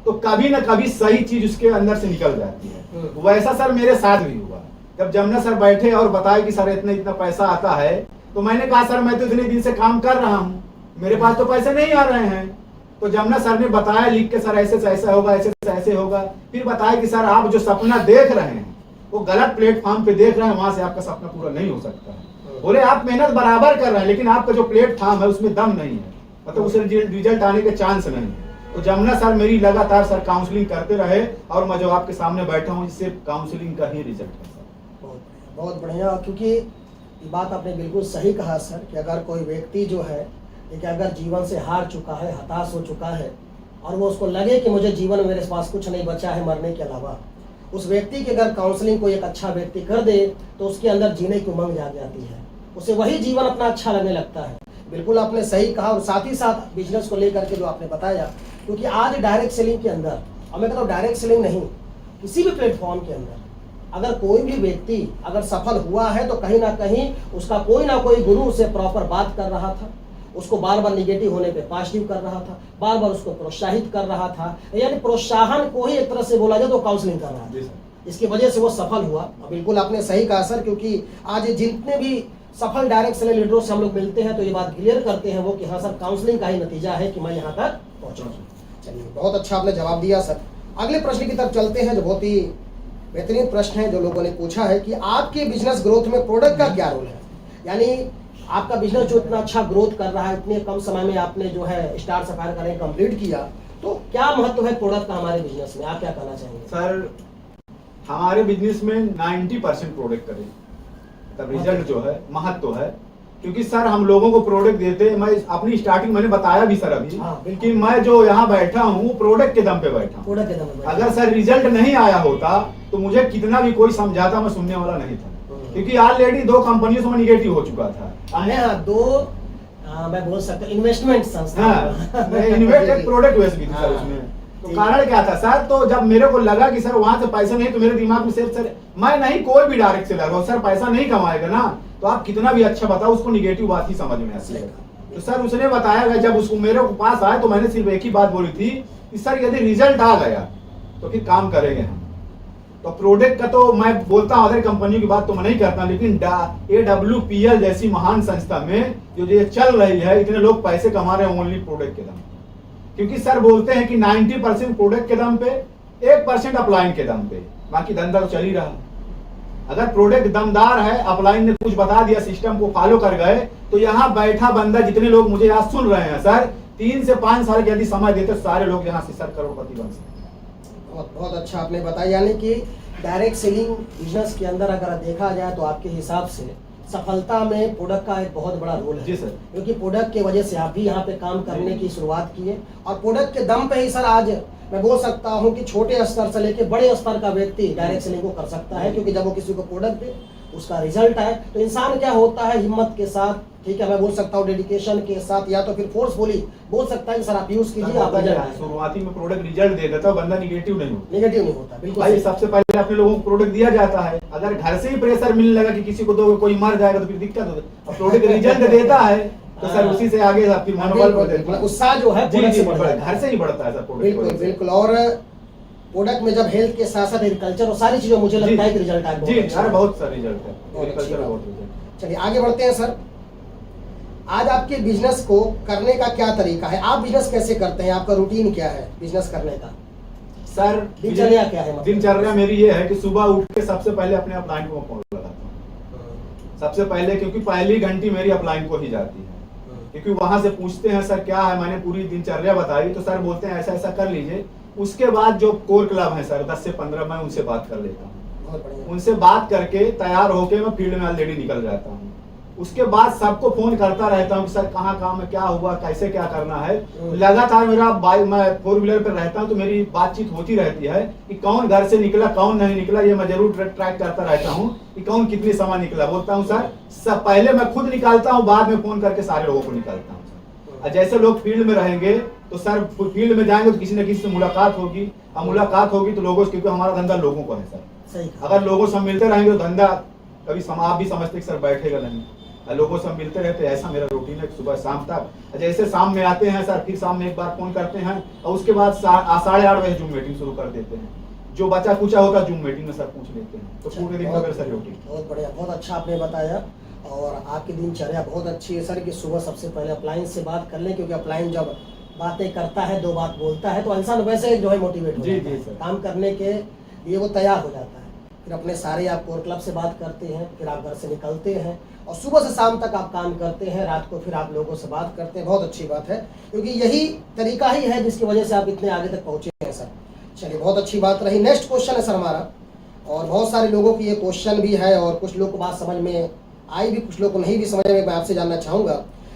तो कभी ना कभी सही चीज उसके अंदर से निकल जाती है। वैसा सर मेरे साथ भी हुआ। जब जमुना सर बैठे और बताया कि सर इतना इतना पैसा आता है, तो मैंने कहा सर मैं तो इतने दिन से काम कर रहा हूँ, मेरे पास तो पैसे नहीं आ रहे हैं। तो जमुना सर ने बताया लिख के, सर ऐसे से ऐसा होगा, ऐसे से ऐसे होगा। फिर बताया कि सर आप जो सपना देख रहे हैं वो गलत प्लेटफॉर्म पे देख रहे हैं, वहां से आपका सपना पूरा नहीं हो सकता है। बोले आप मेहनत बराबर कर रहे हैं लेकिन आपका जो प्लेटफॉर्म है उसमें दम नहीं है। मतलब उसे रिजल्ट आने के चांस नहीं। तो जमुना सर मेरी लगातार सर काउंसलिंग करते रहे और मैं जो आपके सामने बैठा हूँ इससे काउंसलिंग का ही रिजल्ट है सर। बहुत बढ़िया, क्योंकि ये बात आपने बिल्कुल सही कहा सर कि अगर कोई व्यक्ति जो है कि अगर जीवन से हार चुका है, हताश हो चुका है और वो उसको लगे कि मुझे जीवन में मेरे पास कुछ नहीं बचा है मरने के अलावा, उस व्यक्ति की अगर काउंसलिंग को एक अच्छा व्यक्ति कर दे तो उसके अंदर जीने की उमंग जाग जाती है, उसे वही जीवन अपना अच्छा लगने लगता है। बिल्कुल आपने सही कहा। और साथ ही साथ बिजनेस को लेकर के जो आपने बताया, क्योंकि आज डायरेक्ट सेलिंग के अंदर, और मैं कहता हूँ डायरेक्ट सेलिंग नहीं, किसी भी प्लेटफॉर्म के अंदर अगर कोई भी व्यक्ति अगर सफल हुआ है तो कहीं ना कहीं उसका कोई ना कोई गुरु उसे प्रॉपर बात कर रहा था, उसको बार बार निगेटिव होने पे पॉजिटिव कर रहा था, बार बार उसको प्रोत्साहित कर रहा था, यानी प्रोत्साहन को ही एक तरह से बोला जाए तो काउंसलिंग कर रहा था। इसकी वजह से वो सफल हुआ। और बिल्कुल आपने सही कहा सर, क्योंकि आज जितने भी सफल डायरेक्ट सेलिंग लीडरों से हम लोग मिलते हैं तो ये बात क्लियर करते हैं वो कि हाँ सर, काउंसलिंग का ही नतीजा है कि मैं यहाँ तक पहुँचा। चलिए, बहुत अच्छा आपने जवाब दिया सर। अगले प्रश्न की तरफ चलते हैं जो बहुत ही बेहतरीन प्रश्न है जो लोगों ने पूछा है कि आपके बिजनेस ग्रोथ में प्रोडक्ट का क्या रोल है। यानी आपका बिजनेस जो इतना अच्छा ग्रोथ कर रहा है, इतने कम समय में आपने जो है स्टार सफायर करें कंप्लीट किया, तो क्या महत्व है प्रोडक्ट का हमारे बिजनेस में, आप क्या कहना चाहेंगे? सर, हमारे बिजनेस में 90% प्रोडक्ट करें तब रिजल्ट जो है महत्व है। क्योंकि सर हम लोगों को प्रोडक्ट देते, मैं अपनी स्टार्टिंग मैंने बताया भी सर अभी कि मैं जो यहाँ बैठा हूँ प्रोडक्ट के दम पे बैठा हूँ। अगर सर रिजल्ट नहीं आया होता तो मुझे कितना भी कोई समझाता मैं सुनने वाला नहीं था, क्योंकि ऑलरेडी 2 कंपनियों में निगेटिव हो चुका था। मैं बोल सकता हूँ इन्वेस्टमेंट संस्था, इन्वेस्ट एक प्रोडक्ट बेस भी थी सर उसमें। तो कारण क्या था सर, तो जब मेरे को लगा कि सर वहां से पैसा नहीं, तो मेरे दिमाग में सिर्फ सर मैं नहीं, कोई भी डायरेक्ट सेलर हो सर पैसा नहीं कमाएगा ना, तो आप कितना भी अच्छा बताओ उसको निगेटिव बात ही समझ में आती है। तो सर उसने बताया गया, जब उसको मेरे को पास आए तो मैंने सिर्फ एक ही बात बोली थी कि सर यदि रिजल्ट आ गया तो फिर काम करेंगे हम। तो प्रोडक्ट का तो मैं बोलता हूँ अदर कंपनियों की बात तो मैं नहीं करता, लेकिन AWPL जैसी महान संस्था में जो ये चल रही है, इतने लोग पैसे कमा रहे हैं ओनली प्रोडक्ट के दम। क्योंकि सर बोलते हैं कि 90% प्रोडक्ट के दम पे, 1% अपलाइन के दम पे, बाकी धंधा तो चल ही रहा। अगर प्रोडक्ट दमदार है, अपलाइन ने कुछ बता दिया, सिस्टम को फॉलो कर गए, तो यहाँ बैठा बंदा, जितने लोग मुझे आज सुन रहे हैं सर, 3 से 5 साल यदि समय देते सारे लोग यहाँ से सर करोड़पति बन सकते। बहुत अच्छा आपने बताया। यानी कि डायरेक्ट सेलिंग बिजनेस के अंदर अगर देखा जाए तो आपके हिसाब से सफलता में प्रोडक्ट का एक बहुत बड़ा रोल है। जी सर। क्योंकि प्रोडक्ट की वजह से आप भी यहाँ पे काम करने की शुरुआत किए, और प्रोडक्ट के दम पे ही सर आज मैं बोल सकता हूँ कि छोटे स्तर से लेके बड़े स्तर का व्यक्ति डायरेक्ट सेलिंग को कर सकता है। क्योंकि जब वो किसी को प्रोडक्ट दे, उसका रिजल्ट आए, तो इंसान क्या होता है, हिम्मत के साथ, ठीक है, मैं बोल सकता हूँ डेडिकेशन के साथ, या तो फिर फोर्सफुली बोल सकता है सर आप यूज कीजिए, आप शुरुआती में प्रोडक्ट रिजल्ट दे देता है, बंदा निगेटिव नहीं होता। बिल्कुल भाई, सबसे पहले अपने लोगों को प्रोडक्ट दिया जाता है। अगर घर से ही प्रेशर मिलने लगा कि किसी को दो कोई मर जाएगा तो फिर दिक्कत होती है। प्रोडक्ट रिजल्ट देता है तो सर उसी से आगे आपकी मनोबल, उत्साह जो है घर से ही बढ़ता है सर। बिल्कुल बिल्कुल। और प्रोडक्ट में जब हेल्थ के साथ साथ एग्रीकल्चर और सारी चीजों, मुझे लगता है कि रिजल्ट आए बहुत सारे रिजल्ट है। चलिए आगे बढ़ते हैं सर। आज आपके बिजनेस को करने का क्या तरीका है, आप बिजनेस कैसे करते हैं, आपका रूटीन क्या है बिजनेस करने का? सर दिनचर्या क्या है? दिनचर्या मेरी ये है कि सुबह उठ के सबसे पहले अपने अपलाइन को फोन लगाता हूँ सबसे पहले, क्योंकि पहली घंटी मेरी अपलाइन को ही जाती है। क्योंकि वहां से पूछते हैं सर क्या है, मैंने पूरी दिनचर्या बताई तो सर बोलते हैं ऐसा ऐसा कर लीजिए। उसके बाद जो कोर क्लब है सर 10 से 15, मैं उनसे बात कर लेता हूँ। उनसे बात करके तैयार होके मैं फील्ड में ऑलरेडी निकल जाता हूँ। उसके बाद सबको फोन करता रहता हूँ कि सर कहाँ काम है, क्या हुआ, कैसे क्या करना है। लगातार मेरा मैं 4 व्हीलर पर रहता हूँ तो मेरी बातचीत होती रहती है कि कौन घर से निकला, कौन नहीं निकला, ये मैं जरूर ट्रैक करता रहता हूँ कि कौन कितनी समय निकला। बोलता हूँ सर सब पहले मैं खुद निकालता हूँ, बाद में फोन करके सारे लोगों को निकालता हूँ। और जैसे लोग फील्ड में रहेंगे तो सर फील्ड में जाएंगे तो किसी न किसी से मुलाकात होगी, और मुलाकात होगी तो लोगों से, क्योंकि हमारा धंधा लोगों को है सर। अगर लोगों से मिलते रहेंगे तो धंधा कभी आप भी समझते सर बैठेगा नहीं। लोगों से मिलते रहते, ऐसा मेरा रूटीन है सुबह शाम तक। जैसे शाम में आते हैं सर, फिर शाम में एक बार फोन करते हैं और उसके बाद 8:30 बजे जूम मीटिंग शुरू कर देते हैं। जो बचा कुचा होता है जूम मीटिंग में सर पूछ लेते हैं। तो पूरे दिन का सर रूटीन बहुत बढ़िया, बहुत अच्छा आपने बताया। और आपकी दिनचर्या बहुत अच्छी है सर कि सुबह सबसे पहले अपलाइन से बात कर लें, क्योंकि अपलाइन जब बातें करता है, 2 बात बोलता है, तो इंसान वैसे जो है मोटिवेट हो जाता है, काम करने के लिए वो तैयार हो जाता है। फिर अपने सारे आप कोर क्लब से बात करते हैं, फिर आप घर से निकलते हैं और सुबह से शाम तक आप काम करते हैं, रात को फिर आप लोगों से बात करते हैं। बहुत अच्छी बात है, क्योंकि यही तरीका ही है जिसकी वजह से आप इतने आगे तक पहुँचे हैं सर। चलिए, बहुत अच्छी बात रही। नेक्स्ट क्वेश्चन है सर हमारा, और बहुत सारे लोगों की ये क्वेश्चन भी है और कुछ लोग को बात समझ में आई भी, कुछ लोग को नहीं भी समझ में। मैं आपसे जानना चाहूँगा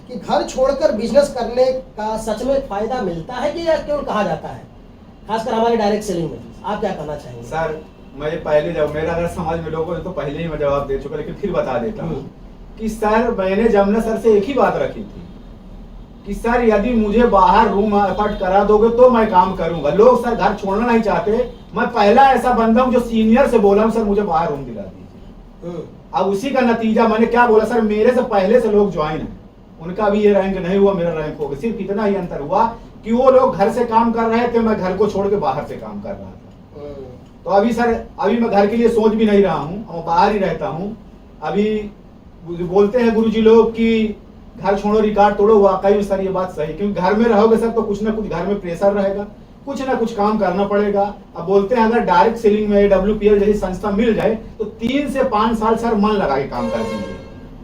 कि घर छोड़कर बिजनेस करने का सच में फायदा मिलता है कि या केवल कहा जाता है, खासकर हमारे डायरेक्ट सेलिंग में? आप क्या कहना चाहेंगे सर? मैं पहले जब मेरा अगर समझ में लोगों ने तो पहले ही मैं जवाब दे चुका, लेकिन फिर बता देता हूँ कि सर मैंने जमुना सर से एक ही बात रखी थी कि सर यदि मुझे बाहर रूम अलॉट करा दोगे तो मैं काम करूंगा। लोग सर घर छोड़ना नहीं चाहते, मैं पहला ऐसा बंदा हूँ जो सीनियर से बोला हूँ सर मुझे बाहर रूम दिला दीजिए। अब उसी का नतीजा मैंने क्या बोला सर, मेरे से पहले से लोग ज्वाइन है, उनका भी ये रैंक नहीं हुआ, मेरा रैंक हो गया। सिर्फ इतना ही अंतर हुआ कि वो लोग घर से काम कर रहे थे, मैं घर को छोड़ के बाहर से काम कर रहा था। तो अभी सर अभी मैं घर के लिए सोच भी नहीं रहा हूँ, और बाहर ही रहता हूँ। अभी बोलते हैं गुरुजी लोग कि घर छोड़ो रिकॉर्ड तोड़ो, वाकई में सर ये बात सही, क्योंकि घर में रहोगे सर तो कुछ ना कुछ घर में प्रेशर रहेगा, कुछ ना कुछ काम करना पड़ेगा। अब बोलते हैं अगर डायरेक्ट सेलिंग में WPL जैसी संस्था मिल जाए तो 3 से 5 साल सर मन लगा के काम कर दीजिए।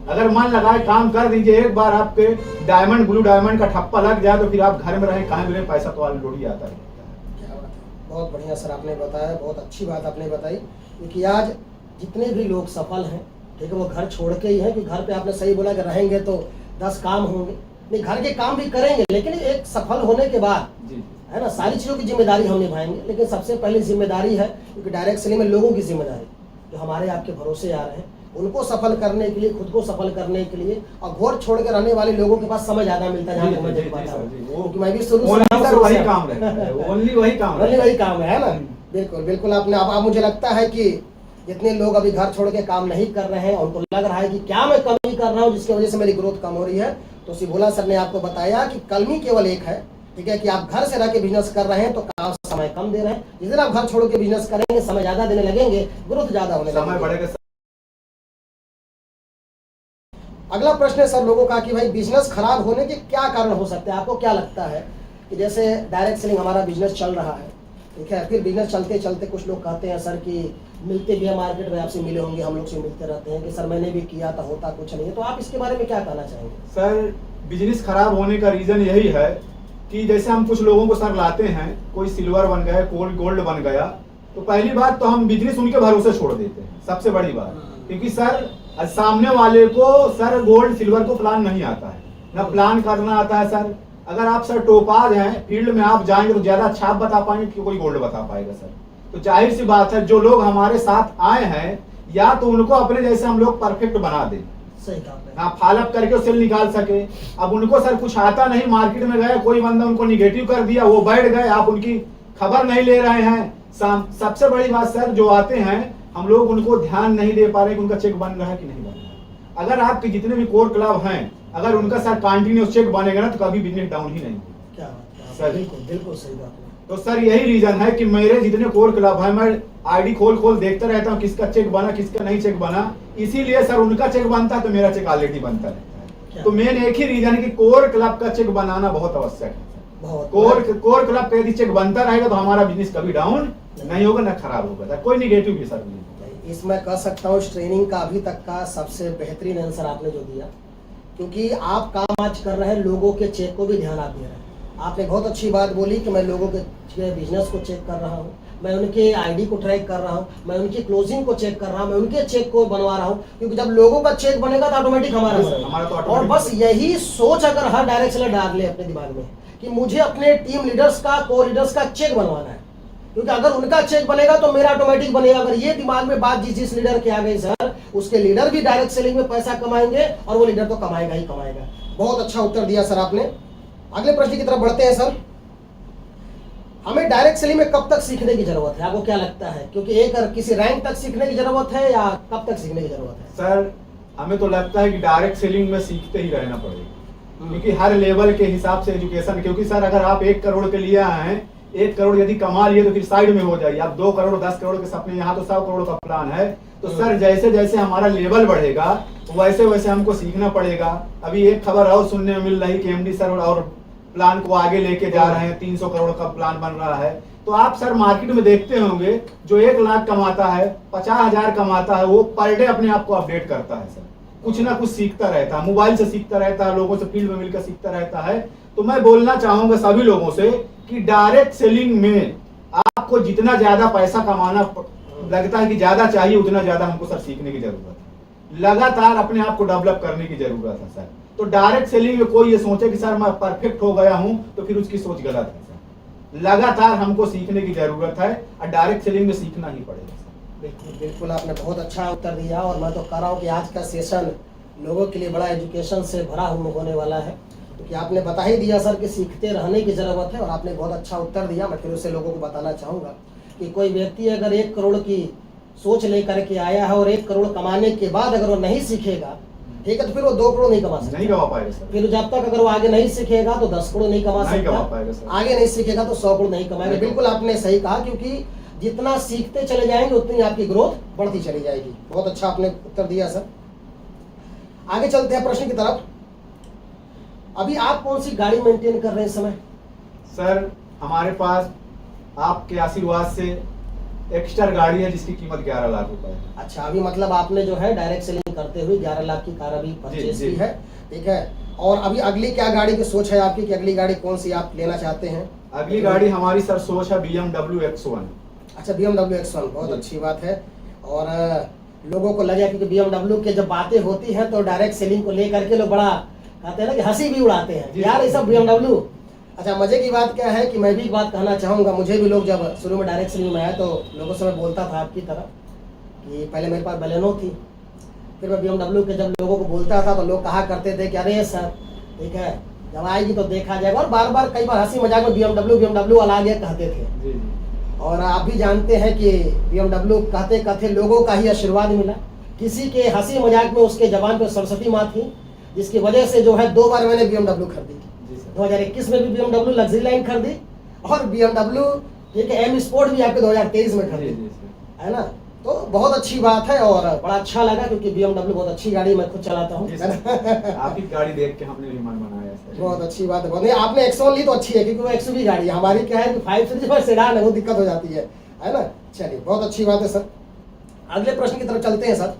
अगर मन लगाए काम कर दीजिए, एक बार आपके डायमंड ब्लू डायमंड का ठप्पा लग जाए तो फिर आप घर में रहे कहाँ भी रहे, पैसा तो ऑलरेडी आता है। बहुत बढ़िया सर आपने बताया, बहुत अच्छी बात आपने बताई, क्योंकि आज जितने भी लोग सफल हैं, ठीक है, वो घर छोड़ के ही हैं। कि घर पे आपने सही बोला कि रहेंगे तो 10 काम होंगे, नहीं घर के काम भी करेंगे, लेकिन एक सफल होने के बाद है ना सारी चीज़ों की जिम्मेदारी हम निभाएंगे। लेकिन सबसे पहली जिम्मेदारी है, क्योंकि डायरेक्ट सेलिंग में लोगों की जिम्मेदारी जो हमारे आपके भरोसे आ रहे हैं, उनको सफल करने के लिए, खुद को सफल करने के लिए, और घर छोड़ के रहने वाले लोगों के पास समय ज्यादा मिलता है। क्योंकि मैं भी शुरू से वही काम है, ओनली वही काम है ना। बिल्कुल बिल्कुल आपने अब मुझे लगता है कि जितने लोग अभी घर छोड़ के काम नहीं कर रहे हैं, उनको लग रहा है कि क्या मैं कमी कर रहा हूँ जिसकी वजह से मेरी ग्रोथ कम हो रही है, तो सिभोला सर ने आपको बताया कि कमी केवल एक है, ठीक है, कि आप घर से रह के बिजनेस कर रहे हैं तो काम समय कम दे रहे हैं। जिस दिन आप घर छोड़ के बिजनेस करेंगे, समय ज्यादा देने लगेंगे, ग्रोथ ज्यादा होने लगेगा। अगला प्रश्न है सर लोगों का कि भाई बिजनेस खराब होने के क्या कारण हो सकते हैं? आपको क्या लगता है कि जैसे डायरेक्ट सेलिंग हमारा बिजनेस चल रहा है, ठीक है, फिर बिजनेस चलते चलते कुछ लोग कहते हैं सर कि मिलते भी हैं मार्केट में, आपसे मिले होंगे, हम लोग से मिलते रहते हैं कि सर मैंने भी किया था, होता कुछ नहीं है। तो आप इसके बारे में क्या कहना चाहेंगे? सर बिजनेस खराब होने का रीजन यही है कि जैसे हम कुछ लोगों को सर लाते हैं, कोई सिल्वर बन गया, कोई गोल्ड बन गया, तो पहली बात तो हम बिजनेस उनके भरोसे छोड़ देते हैं, सबसे बड़ी बात। क्योंकि सर सामने वाले को सर गोल्ड सिल्वर को प्लान नहीं आता है, ना प्लान करना आता है। सर अगर आप सर टोपाज हैं, फील्ड में आप जाएंगे तो ज्यादा अच्छा आप बता पाएंगे कि कोई गोल्ड बता पाएगा सर। तो जाहिर सी बात है जो लोग हमारे साथ आए हैं, या तो उनको अपने जैसे हम लोग परफेक्ट बना दें, सही कहा, हाँ, फॉलोअप करके सेल निकाल सके। अब उनको सर कुछ आता नहीं, मार्केट में गए, कोई बंदा उनको निगेटिव कर दिया, वो बैठ गए, आप उनकी खबर नहीं ले रहे हैं। सबसे बड़ी बात सर, जो आते हैं हम लोग उनको ध्यान नहीं दे पा रहे कि उनका चेक बन रहा है कि नहीं बन रहा है। अगर आपके जितने भी कोर क्लब हैं, अगर उनका सर कंटिन्यूस चेक बनेगा ना तो कभी बिजनेस डाउन ही नहीं होगा। क्या सर बिल्कुल बिल्कुल सही बात है। तो सर यही रीजन है कि मेरे जितने कोर क्लब है, मैं आईडी खोल देखता रहता हूँ किसका चेक बना, किसका नहीं चेक बना। इसीलिए सर उनका चेक बनता है तो मेरा चेक ऑलरेडी बनता रहता है। तो मेन एक ही रीजन है कि कोर क्लब का चेक बनाना बहुत आवश्यक है। कोर क्लब का यदि चेक बनता रहेगा तो हमारा बिजनेस कभी डाउन नहीं होगा, ना खराब होगा, कोई निगेटिव भी सर नहीं। इसमें कह सकता हूँ ट्रेनिंग का अभी तक का सबसे बेहतरीन आंसर आपने जो दिया, क्योंकि आप काम आज कर रहे हैं, लोगों के चेक को भी ध्यान आप दे रहे हैं। आपने बहुत अच्छी बात बोली कि मैं लोगों के बिजनेस को चेक कर रहा हूँ, मैं उनके आईडी को ट्रैक कर रहा हूँ, मैं उनकी क्लोजिंग को चेक कर रहा हूँ, मैं उनके चेक को बनवा रहा हूँ, क्योंकि जब लोगों का चेक बनेगा तो ऑटोमेटिक हमारा और बस यही सोच अगर हर डायरेक्ट सेलर डाल ले अपने दिमाग में कि मुझे अपने टीम लीडर्स का, को लीडर्स का चेक बनवाना है, क्योंकि अगर उनका चेक बनेगा तो मेरा ऑटोमेटिक बनेगा। अगर ये दिमाग में बात जिस लीडर के आ गई सर, उसके लीडर भी डायरेक्ट सेलिंग में पैसा कमाएंगे और वो लीडर तो कमाएगा ही कमाएगा। बहुत अच्छा उत्तर दिया सर आपने। अगले प्रश्न की तरफ बढ़ते हैं सर। हमें डायरेक्ट सेलिंग में कब तक सीखने की जरूरत है? आपको क्या लगता है? क्योंकि एक किसी रैंक तक सीखने की जरूरत है या कब तक सीखने की जरूरत है? सर हमें तो लगता है कि डायरेक्ट सेलिंग में सीखते ही रहना पड़ेगा, क्योंकि हर लेवल के हिसाब से एजुकेशन। क्योंकि सर अगर आप 1 करोड़ के लिए आए हैं, 1 करोड़ यदि कमा लिए तो फिर साइड में हो जाइए। आप 2 करोड़ 10 करोड़ के सपने, यहाँ तो 100 करोड़ का प्लान है। तो सर जैसे जैसे हमारा लेवल बढ़ेगा वैसे वैसे हमको सीखना पड़ेगा। अभी एक खबर और सुनने में मिल रही कि MD सर और प्लान को आगे लेके जा रहे हैं, 300 करोड़ का प्लान बन रहा है। तो आप सर मार्केट में देखते होंगे जो 1 लाख कमाता है, 50,000 कमाता है, वो पर डे अपने आप को अपडेट करता है सर, कुछ ना कुछ सीखता रहता है, मोबाइल से सीखता रहता है, लोगों से फील्ड में मिलकर सीखता रहता है। तो मैं बोलना चाहूंगा सभी लोगों से कि डायरेक्ट सेलिंग में आपको जितना ज्यादा पैसा कमाना लगता है कि ज्यादा चाहिए, उतना ज्यादा हमको सर सीखने की जरूरत है, लगातार अपने आप को डेवलप करने की जरूरत है सर। तो डायरेक्ट सेलिंग में कोई ये सोचे कि सर मैं परफेक्ट हो गया हूं, तो फिर उसकी सोच गलत है सर। लगातार हमको सीखने की जरूरत है और डायरेक्ट सेलिंग में सीखना ही पड़ेगा सर। बिल्कुल बिल्कुल, आपने बहुत अच्छा उत्तर दिया और मैं तो कह रहा हूँ कि आज का सेशन लोगों के लिए बड़ा एजुकेशन से भरा होने वाला है, क्योंकि आपने बता ही दिया सर कि सीखते रहने की ज़रूरत है और आपने बहुत अच्छा उत्तर दिया। मैं फिर उसे लोगों को बताना चाहूँगा कि कोई व्यक्ति अगर 1 करोड़ की सोच लेकर के आया है और 1 करोड़ कमाने के बाद अगर वो नहीं सीखेगा, ठीक है, तो फिर वो 2 करोड़ नहीं कमा सकता, नहीं कमा पाएगा सर। फिर जब तक अगर वो आगे नहीं सीखेगा तो 10 करोड़ नहीं कमा सकता, आगे नहीं सीखेगा तो 100 करोड़ नहीं कमाएगा। बिल्कुल आपने सही कहा, क्योंकि जितना सीखते चले जाएंगे उतनी आपकी ग्रोथ बढ़ती चली जाएगी। बहुत अच्छा आपने उत्तर दिया सर। आगे चलते हैं प्रश्न की तरफ। अभी आप कौन सी गाड़ी मेंटेन कर रहे हैं इस समय? सर हमारे पास आपके आशीर्वाद से एक्स्टर गाड़ी है जिसकी कीमत 11 लाख रुपए है। अच्छा, अभी मतलब आपने जो है डायरेक्ट सेलिंग करते हुए 11 लाख की कार अभी परचेज की है, ठीक है। और अभी अगली क्या गाड़ी की सोच है आपकी कि अगली गाड़ी कौन सी आप लेना चाहते हैं? अगली गाड़ी हमारी सर सोच है BMW X1। अच्छा, BMW X1, बहुत अच्छी बात है। और लोगों को लगे कि BMW के जब बातें होती हैं तो डायरेक्ट सेलिंग को लेकर के लोग बड़ा कहते हैं ना कि हंसी भी उड़ाते हैं, यार ये सब BMW। अच्छा, मजे की बात क्या है कि मैं भी एक बात कहना चाहूँगा, मुझे भी लोग जब शुरू में डायरेक्ट सेलिंग में आया तो लोगों से मैं बोलता था आपकी तरह कि पहले मेरे पास बलेनो थी, फिर मैं BMW के जब लोगों को बोलता था तो लोग कहा करते थे कि अरे सर ठीक है जब आएगी तो देखा जाएगा, और बार बार कई बार हंसी मजाक में BMW वाला आ गया कहते थे। और आप भी जानते हैं कि BMW कहते कहते लोगों का ही आशीर्वाद मिला, किसी के हंसी मजाक में उसके जबान पे सरस्वती माँ थी, जिसकी वजह से जो है 2 बार मैंने BMW खरीदी। 2021 में भी BMW लग्जरी लाइन खरीदी और BMW ठीक है M स्पोर्ट भी आपके 2023 में खरीदी, है ना। तो बहुत अच्छी बात है और बड़ा अच्छा लगा, क्योंकि BMW बहुत अच्छी गाड़ी, मैं खुद चलाता हूँ। आपकी गाड़ी देख के हमने भी मन बनाया है। बहुत अच्छी बात है। नहीं, आपने X1 ली तो अच्छी है, क्योंकि वो XUV गाड़ी है। हमारी क्या है कि 5 सीरीज में सेडान है, वो दिक्कत हो जाती है ना। चलिए, बहुत अच्छी बात है सर। अगले प्रश्न की तरफ चलते हैं सर।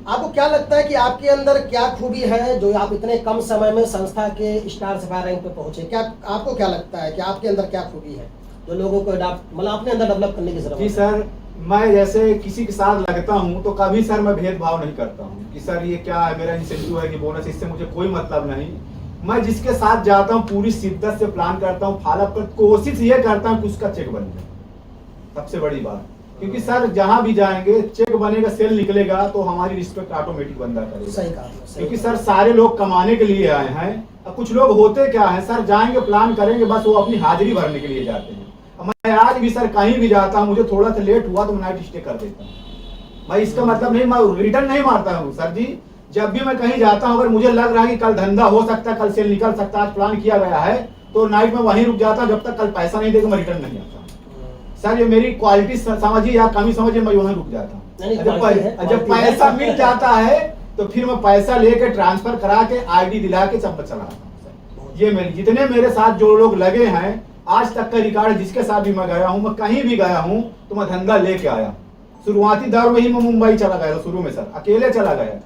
आपको क्या लगता है कि आपके अंदर क्या खूबी है जो आप इतने कम समय में संस्था के स्टार सफायर रैंक पे पहुंचे? क्या आपको क्या लगता है कि आपके अंदर क्या खूबी है जो लोगों को मतलब अपने अंदर डेवलप करने की जरूरत है? जी सर, मैं जैसे किसी के साथ लगता हूं तो कभी सर मैं भेदभाव नहीं करता हूं कि सर ये क्या है, मेरा इंसेंटिव है कि बोनस, इससे मुझे कोई मतलब नहीं। मैं जिसके साथ जाता हूं पूरी शिद्दत से प्लान करता हूं, फॉलोअप कर कोशिश ये करता हूं कि उसका चेक बन जाए, सबसे बड़ी बात। क्योंकि सर जहां भी जाएंगे चेक बनेगा, सेल निकलेगा तो हमारी रिस्पेक्ट ऑटोमेटिक बंदा करेगा। सही कहा। क्योंकि सर सारे लोग कमाने के लिए आए हैं, अब कुछ लोग होते क्या है सर, जाएंगे प्लान करेंगे, बस वो अपनी हाजिरी भरने के लिए जाते हैं। मैं आज भी सर कहीं भी जाता हूँ, मुझे थोड़ा सा लेट हुआ तो मैं नाइट स्टे कर देता हूँ। मैं इसका मतलब नहीं मैं रिटर्न नहीं मारता हूँ सर जी। जब भी मैं कहीं जाता हूँ, अगर मुझे लग रहा है कि कल धंधा हो सकता है, कल सेल निकल सकता है, आज प्लान किया गया है, तो नाइट में वहीं रुक जाता हूँ। जब तक कल पैसा नहीं देगा मैं रिटर्न नहीं आता हूँ सर। ये मेरी क्वालिटी समझिए या कमी समझिए, मैं वहीं रुक जाता हूँ। जब पैसा मिल जाता है तो फिर मैं पैसा लेके ट्रांसफर करा के ID दिला के सब चला आता हूँ। ये मेरे जितने मेरे साथ जो लोग लगे हैं, आज तक का रिकॉर्ड, जिसके साथ भी मैं गया हूँ, मैं कहीं भी गया हूँ तो मैं धंधा लेके आया। शुरुआती दौर में ही मैं मुंबई चला गया था, शुरू में सर अकेले चला गया था,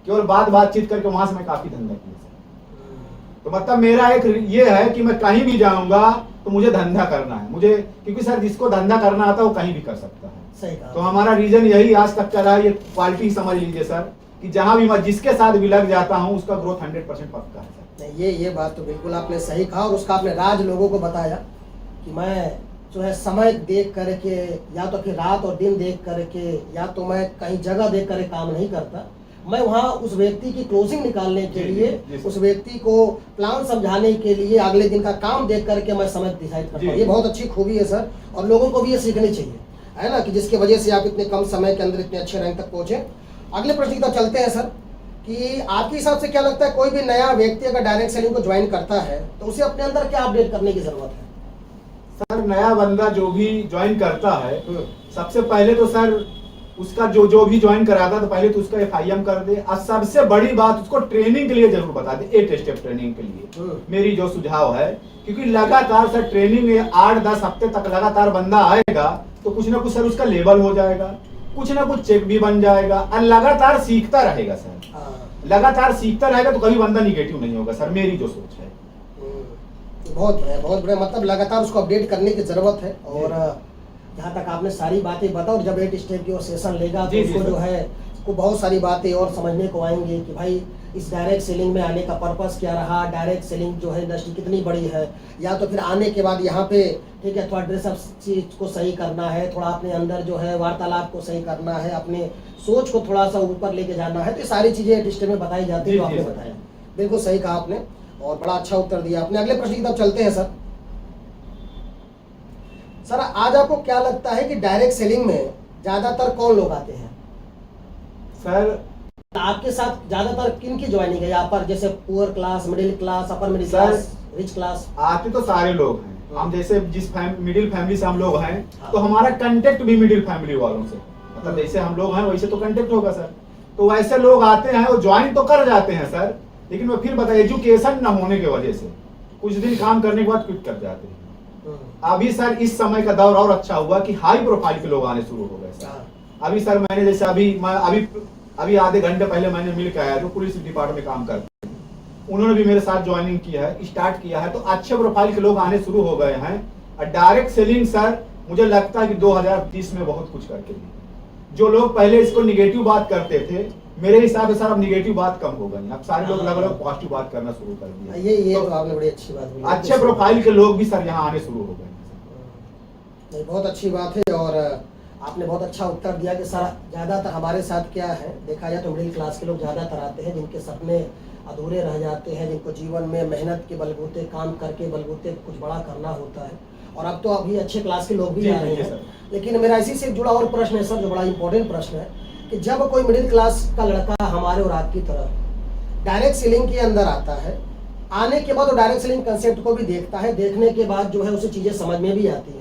केवल बातचीत करके वहां से मैं काफी धंधा किया सर। तो मतलब मेरा एक ये है कि मैं कहीं भी जाऊंगा तो मुझे धंधा करना है, मुझे, क्योंकि सर जिसको धंधा करना आता है वो कहीं भी कर सकता है। सही कहा। तो हमारा रीजन यही आज तक चला है, ये क्वालिटी समझ लीजिए सर कि जहां भी मैं जिसके साथ भी लग जाता हूँ उसका ग्रोथ 100% पक्का है सर। ये बात तो बिल्कुल आपने सही कहा और उसका आपने राज लोगों को बताया कि मैं जो है समय देख करके या तो फिर रात और दिन देख करके या तो मैं कहीं जगह देख कर काम नहीं करता, मैं वहाँ उस व्यक्ति की क्लोजिंग निकालने के लिए, उस व्यक्ति को प्लान समझाने के लिए अगले दिन का काम देख करके मैं समय डिसाइड करता हूँ। ये बहुत अच्छी खूबी है सर और लोगों को भी ये सीखनी चाहिए, है ना, कि जिसकी वजह से आप इतने कम समय के अंदर इतने अच्छे रैंक तक पहुँचे। अगले प्रश्न की तरफ चलते हैं सर कि आपके हिसाब से क्या लगता है कोई भी नया व्यक्ति अगर डायरेक्ट सेलिंग को ज्वाइन करता है तो उसे अपने अंदर क्या अपडेट करने की जरूरत है? सर नया बंदा जो भी ज्वाइन करता है, सबसे पहले तो सर उसका जो जो भी ज्वाइन कराता तो पहले तो उसका FIM कर दे, और सबसे बड़ी बात उसको ट्रेनिंग के लिए जरूर बता दे, 8 स्टेप ट्रेनिंग के लिए मेरी जो सुझाव है। क्योंकि लगातार सर ट्रेनिंग में 8-10 हफ्ते तक लगातार बंदा आएगा तो कुछ ना कुछ सर उसका लेवल हो जाएगा, कुछ ना कुछ चेक भी बन जाएगा, और लगातार सीखता रहेगा सर। लगातार सीखता रहेगा तो कभी बंदा निगेटिव नहीं होगा सर, मेरी जो सोच है। बहुत बढ़िया, मतलब लगातार उसको अपडेट करने की जरूरत है। और जहाँ तक आपने सारी बातें बताओ, और जब 8 स्टेप की वो सेशन लेगा तो उसको जो है को बहुत सारी बातें और समझने को आएंगी कि भाई इस डायरेक्ट सेलिंग में आने का पर्पस क्या रहा, डायरेक्ट सेलिंग जो है इंडस्ट्री कितनी बड़ी है, या तो फिर आने के बाद यहाँ पे ठीक है थोड़ा ड्रेसअप चीज को सही करना है, थोड़ा अपने अंदर जो है वार्तालाप को सही करना है, अपने सोच को थोड़ा सा ऊपर लेके जाना है। तो ये सारी चीजें 8 स्टेप में बताई जाती है, जो आपने बताया बिल्कुल सही कहा आपने और बड़ा अच्छा उत्तर दिया आपने। अगले प्रश्न की तरफ चलते हैं सर। सर आज आपको क्या लगता है कि डायरेक्ट सेलिंग में ज्यादातर कौन लोग आते हैं? सर आपके साथ ज्यादातर किन की ज्वाइनिंग है यहाँ पर, जैसे poor class, middle class, upper middle class, rich class? आते तो सारे लोग हैं। हम जैसे जिस मिडिल फैमिली से हम लोग हैं तो हमारा कांटेक्ट भी मिडिल फैमिली वालों से, मतलब जैसे हम लोग हैं वैसे तो कांटेक्ट होगा सर। तो वैसे लोग आते हैं, वो ज्वाइन तो कर जाते हैं सर, लेकिन वो फिर बताइए एजुकेशन न होने की वजह से कुछ दिन काम करने के बाद क्विट कर जाते हैं। अभी सर इस समय का दौर और अच्छा हुआ कि हाई प्रोफाइल के लोग आने शुरू हो गए सर। अभी सर मैंने जैसे अभी आधे घंटे पहले मैंने मिल के आया जो पुलिस डिपार्टमेंट में काम करते हैं, उन्होंने भी मेरे साथ ज्वाइनिंग किया है, स्टार्ट किया है। तो अच्छे प्रोफाइल के लोग आने शुरू हो गए हैं। और डायरेक्ट सेलिंग सर मुझे लगता है कि 2030 में बहुत कुछ करके दिया। जो लोग पहले इसको निगेटिव बात करते थे, मेरे हिसाब से सर अब निगेटिव बात कम हो गई, अब सारे लोग अलग-अलग पॉजिटिव बात करना शुरू कर दिया। ये तो आपने बड़ी अच्छी बात बोली। अच्छे प्रोफाइल के लोग भी सर यहाँ आने शुरू हो गए। नहीं, बहुत अच्छी बात है। और आपने बहुत अच्छा उत्तर दिया कि सर ज़्यादातर हमारे साथ क्या है, देखा जाए तो मिडिल क्लास के लोग ज़्यादातर आते हैं, जिनके सपने अधूरे रह जाते हैं, जिनको जीवन में मेहनत के बलबूते, काम करके बलबूते कुछ बड़ा करना होता है। और अब तो अभी अच्छे क्लास के लोग भी आ रहे हैं। लेकिन मेरा इसी से जुड़ा और प्रश्न है सर, जो बड़ा इंपॉर्टेंट प्रश्न है कि जब कोई मिडिल क्लास का लड़का हमारे और आपकी तरह डायरेक्ट सेलिंग के अंदर आता है, आने के बाद वो डायरेक्ट सेलिंग कंसेप्ट को भी देखता है, देखने के बाद जो है उसे चीज़ें समझ में भी आती हैं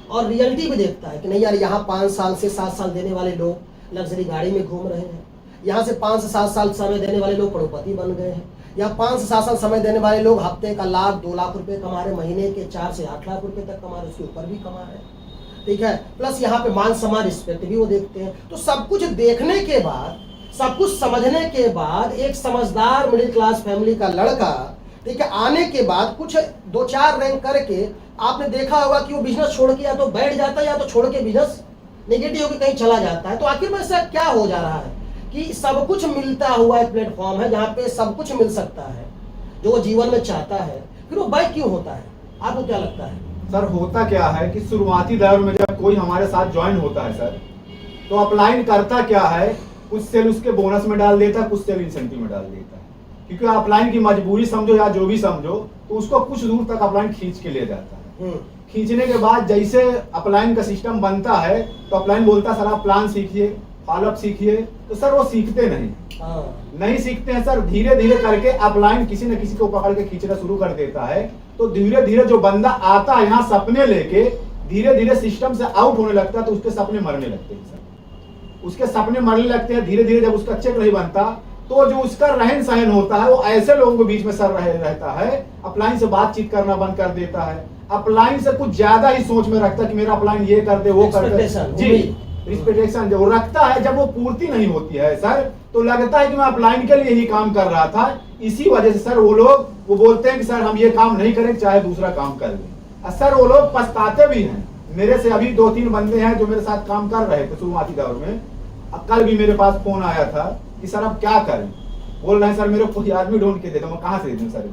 और रियलिटी भी देखता है कि नहीं यार, यहाँ 5 साल से 7 साल देने वाले लोग लग्जरी गाड़ी में घूम रहे हैं, यहाँ से 5 से 7 साल समय देने वाले लोग करोड़पति बन गए हैं, या 5 से 7 साल समय देने वाले लोग हफ्ते का 1-2 लाख रुपए कमा रहे, महीने के 4 से 8 लाख रुपए तक कमा रहे, उसके ऊपर भी कमा रहे, ठीक है। प्लस यहाँ पे मान सम्मान रिस्पेक्ट भी वो देखते हैं। तो सब कुछ देखने के बाद, सब कुछ समझने के बाद एक समझदार मिडिल क्लास फैमिली का लड़का, ठीक है, आने के बाद कुछ 2-4 रैंक करके आपने देखा होगा कि वो बिजनेस छोड़ के या तो बैठ जाता है या तो छोड़ के बिजनेस नेगेटिव होकर कहीं चला जाता है। तो आखिर में ऐसा क्या हो जा रहा है कि सब कुछ मिलता हुआ एक प्लेटफॉर्म है जहाँ पे सब कुछ मिल सकता है जो वो जीवन में चाहता है, फिर वो बैक क्यों होता है? आपको क्या लगता है? सर होता क्या है कि शुरुआती दौर में जब कोई हमारे साथ ज्वाइन होता है सर, तो अपलाइन करता क्या है, कुछ सेल उसके बोनस में डाल देता है, कुछ सेल इंसेंटिव में डाल देता है। क्योंकि अपलाइन की मजबूरी समझो या जो भी समझो, तो उसको कुछ दूर तक अपलाइन खींच के ले जाता है। खींचने के बाद जैसे अपलाइन का सिस्टम बनता है तो अपलाइन बोलता है सर आप प्लान सीखिए, फॉलोअप सीखिए, तो सर वो सीखते नहीं सीखते हैं सर। धीरे धीरे करके अपलाइन किसी न किसी को पकड़ के खींचना शुरू कर देता है। तो धीरे धीरे जो बंदा आता है यहाँ सपने लेके, धीरे धीरे सिस्टम से आउट होने लगता है, तो उसके सपने मरने लगते हैं सर। उसके सपने मरने लगते हैं धीरे धीरे। जब उसका चेक नहीं बनता तो जो उसका रहन सहन होता है वो ऐसे लोगों के बीच में सर रहता है, अपलाइन से बातचीत करना बंद कर देता है, अपलाइन से कुछ ज्यादा ही सोच में रखता है कि मेरा अपलाइन ये कर दे वो कर दे जी, रिस्पेक्टेशन जो रखता है। जब वो पूर्ति नहीं होती है सर, तो लगता है कि मैं अपलाइन के लिए ही काम कर रहा था। इसी वजह से सर वो लोग वो बोलते हैं कि सर हम ये काम नहीं करें, चाहे दूसरा काम कर लें। सर वो लोग पछताते भी हैं। मेरे से अभी 2-3 बंदे हैं जो मेरे साथ काम कर रहे थे शुरुआती दौर में। कल भी मेरे पास फोन आया था कि सर अब क्या करें, बोल रहे हैं सर मेरे को कोई आदमी ढूंढ के दे दो, मैं कहाँ से दे दूं सर।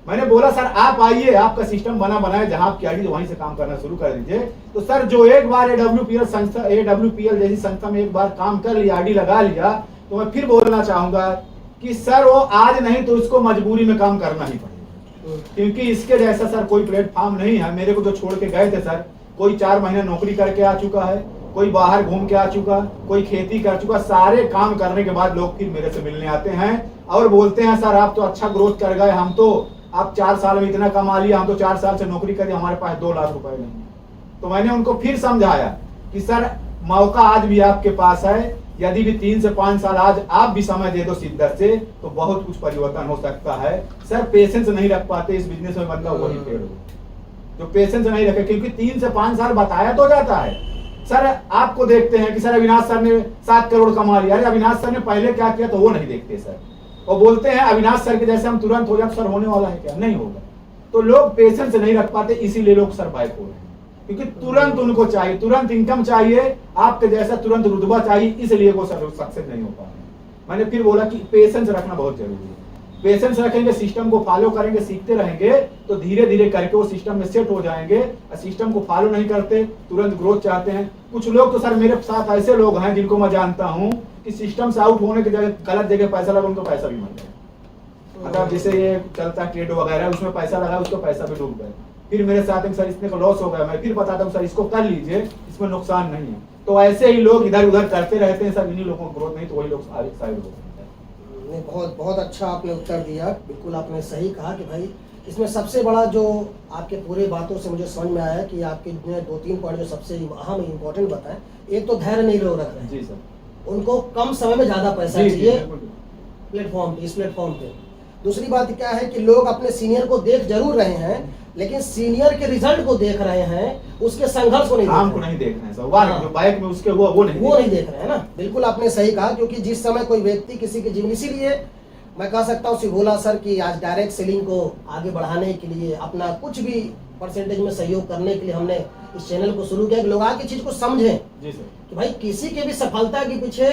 मैंने बोला सर आप आइए, आपका सिस्टम बना बनाए, जहां आपकी आईडी वहीं से काम करना शुरू कर दीजिए। तो सर जो एक बार AWPL जैसी संस्था में एक बार काम कर लिया, आईडी लगा लिया, तो मैं फिर बोलना चाहूंगा कि सर वो आज नहीं तो उसको मजबूरी में काम करना ही पड़ेगा। क्योंकि इसके जैसा सर कोई प्लेटफॉर्म नहीं है। मेरे को जो छोड़ के गए थे सर, कोई 4 महीने नौकरी करके आ चुका है, कोई बाहर घूम के आ चुका, कोई खेती कर चुका। सारे काम करने के बाद लोग फिर मेरे से मिलने आते हैं और बोलते हैं सर आप तो अच्छा ग्रोथ कर गए, हम तो आप 4 साल में इतना कमा लिया, हम तो 4 साल से नौकरी करी, हमारे पास 2 लाख रुपए नहीं। तो मैंने उनको फिर समझाया कि सर मौका आज भी आपके पास है। यदि भी 3 से 5 साल आज आप भी समय दे दो शिद्दत से, तो बहुत कुछ परिवर्तन हो सकता है। सर पेशेंस नहीं रख पाते इस बिजनेस में, बंदा वही फेल हो जो पेशेंस नहीं रखे, क्योंकि 3 से 5 साल बताया तो जाता है। सर आपको देखते हैं कि सर अविनाश सर ने 7 करोड़ कमा लिया, अरे अविनाश सर ने पहले क्या किया, तो वो नहीं देखते सर। वो बोलते हैं अविनाश सर के जैसे हम तुरंत हो जाए, सर होने वाला है क्या, नहीं होगा। तो लोग पेशेंस नहीं रख पाते, इसीलिए लोग सर्वाइव हो रहे हैं, क्योंकि तुरंत उनको चाहिए, तुरंत इनकम चाहिए, आपके जैसा तुरंत रुतबा चाहिए, इसलिए वो सक्सेस नहीं हो पा रहे। मैंने फिर बोला कि पेशेंस रखना बहुत जरूरी है। पेशेंस रखेंगे, सिस्टम को फॉलो करेंगे, सीखते रहेंगे, तो धीरे धीरे करके वो सिस्टम में सेट हो जाएंगे। और सिस्टम को फॉलो नहीं करते, तुरंत ग्रोथ चाहते हैं। कुछ लोग तो सर मेरे साथ ऐसे लोग हैं जिनको मैं जानता हूँ कि सिस्टम से आउट होने की जगह गलत जगह पैसा लगा, उनको पैसा भी मिल गया। मतलब जैसे ये चलता ट्रेड वगैरह, उसमें पैसा लगा, उसको पैसा भी डूब गया। फिर मेरे साथ सर इसमें को लॉस हो गया, मैं फिर बताता हूँ सर इसको कर लीजिए, इसमें नुकसान नहीं है। तो ऐसे ही लोग इधर उधर करते रहते हैं सर, इन्हीं लोगों को ग्रोथ नहीं, तो वही लोग साइड हो सकते हैं। बहुत बहुत अच्छा आपने उत्तर दिया, बिल्कुल आपने सही कहा कि भाई इसमें सबसे बड़ा जो आपके पूरे बातों से मुझे समझ में आया कि आपके 2-3 पॉइंट जो सबसे अहम इम्पोर्टेंट बताएं। एक तो धैर्य नहीं लोग रख रहे हैं जी सर, उनको कम समय में ज्यादा पैसा जी, चाहिए बिल्कुल। प्लेटफॉर्म पे, इस प्लेटफॉर्म पे। दूसरी बात क्या है कि लोग अपने सीनियर को देख जरूर रहे हैं, लेकिन सीनियर के रिजल्ट को देख रहे हैं, उसके संघर्ष को नहीं काम देख को रहे हैं। नहीं देख रहे हैं सर, जो बाइक में उसके वो नहीं देख रहे हैं ना। बिल्कुल आपने सही कहा, क्योंकि जिस समय कोई व्यक्ति किसी के जीवन, इसीलिए मैं कह सकता हूँ सिभोला सर की आज डायरेक्ट सेलिंग को आगे बढ़ाने के लिए, अपना कुछ भी परसेंटेज में सहयोग करने के लिए हमने इस चैनल को शुरू किया कि लोग आगे चीज को समझें जी सर, कि भाई किसी के भी सफलता के पीछे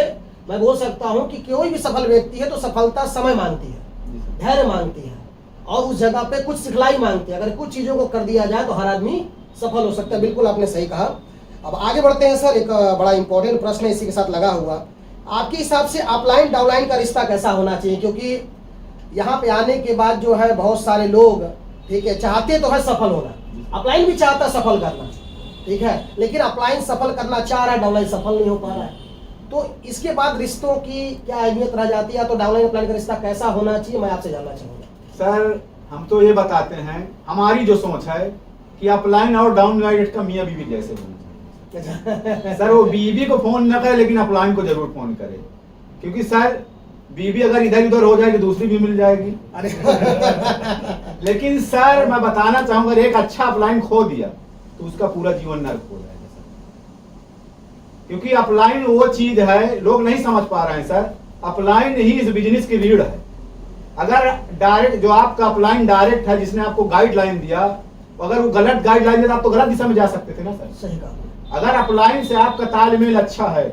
मैं बोल सकता हूँ कि कोई भी सफल व्यक्ति है तो सफलता समय मांगती है, धैर्य मांगती है, और उस जगह पे कुछ सिखलाई मांगती है। अगर कुछ चीजों को कर दिया जाए तो हर आदमी सफल हो सकता है। बिल्कुल आपने सही कहा। अब आगे बढ़ते हैं सर, एक बड़ा इंपॉर्टेंट प्रश्न है इसी के साथ लगा हुआ। आपके हिसाब से अपलाइन डाउनलाइन का रिश्ता कैसा होना चाहिए? क्योंकि यहाँ पे आने के बाद जो है बहुत सारे लोग, ठीक है, चाहते तो है सफल होना, अपलाइन भी चाहता है सफल करना, ठीक है, लेकिन अपलाइन सफल करना चाह रहा है, डाउनलाइन सफल नहीं हो पा रहा है। तो इसके बाद रिश्तों की क्या अहमियत रह जाती है? तो डाउनलाइन अपलाइन का रिश्ता कैसा होना चाहिए, मैं आपसे जानना चाहूँगा। सर हम तो ये बताते हैं, हमारी जो सोच है कि अपलाइन और डाउनलाइन का मियाँ बीवी जैसे होना चाहिए। सर वो बीवी को फोन न करे, लेकिन अपलाइन को जरूर फोन करे, क्योंकि सर बीवी अगर इधर उधर हो जाएगी दूसरी भी मिल जाएगी। अरे लेकिन सर मैं बताना चाहूंगा, एक अच्छा अपलाइन खो दिया तो उसका पूरा जीवन नर्क हो जाएगा सर, क्योंकि अपलाइन वो चीज है, लोग नहीं समझ पा रहे हैं सर, अपलाइन ही इस बिजनेस की रीढ़ है। अगर डायरेक्ट जो आपका अपलाइन डायरेक्ट है, जिसने आपको गाइडलाइन दिया, अगर वो गलत गाइडलाइन दिया, आप तो गलत दिशा में जा सकते थे ना सर। सही कहा। अगर अपलाइन से आपका तालमेल अच्छा है,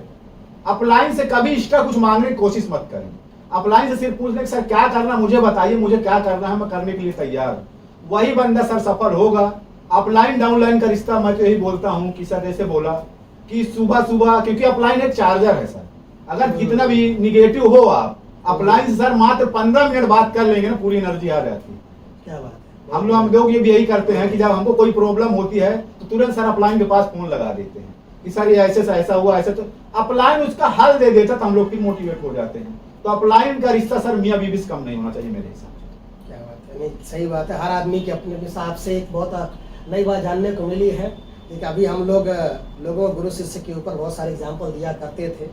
अपलाइन से कभी एक्स्ट्रा कुछ मांगने की कोशिश मत करें। अपलाइन से सिर्फ पूछ लें सर क्या करना, मुझे बताइए, मुझे क्या करना है, मैं करने के लिए तैयार हूं, वही बंदा सर सफल होगा। अपलाइन डाउनलाइन का रिश्ता मैं तो यही बोलता हूं कि सर जैसे बोला कि सुबह सुबह, क्योंकि अपलाइन एक चार्जर है सर, अगर कितना भी निगेटिव हो आप अपलाइन से सर मात्र 15 मिनट बात कर लेंगे ना, पूरी एनर्जी आ जाती है। क्या बात है। हम लोग ये भी यही करते हैं कि जब हमको कोई प्रॉब्लम होती है तो तुरंत सर अपलाइन के पास फोन लगा देते हैं कि सर ये ऐसे से ऐसा हुआ, ऐसे, तो अपलाइन उसका हल दे देता, तो हम लोग फिर मोटिवेट हो जाते हैं। तो अपलाइन का रिश्ता सर मियाँ बीवी से कम नहीं होना चाहिए मेरे हिसाब से। क्या बात है, नहीं सही बात है। हर आदमी के अपने हिसाब से एक बहुत नई बात जानने को मिली है। ठीक है, अभी हम लोगों गुरु शिष्य के ऊपर बहुत सारे एग्जाम्पल दिया करते थे,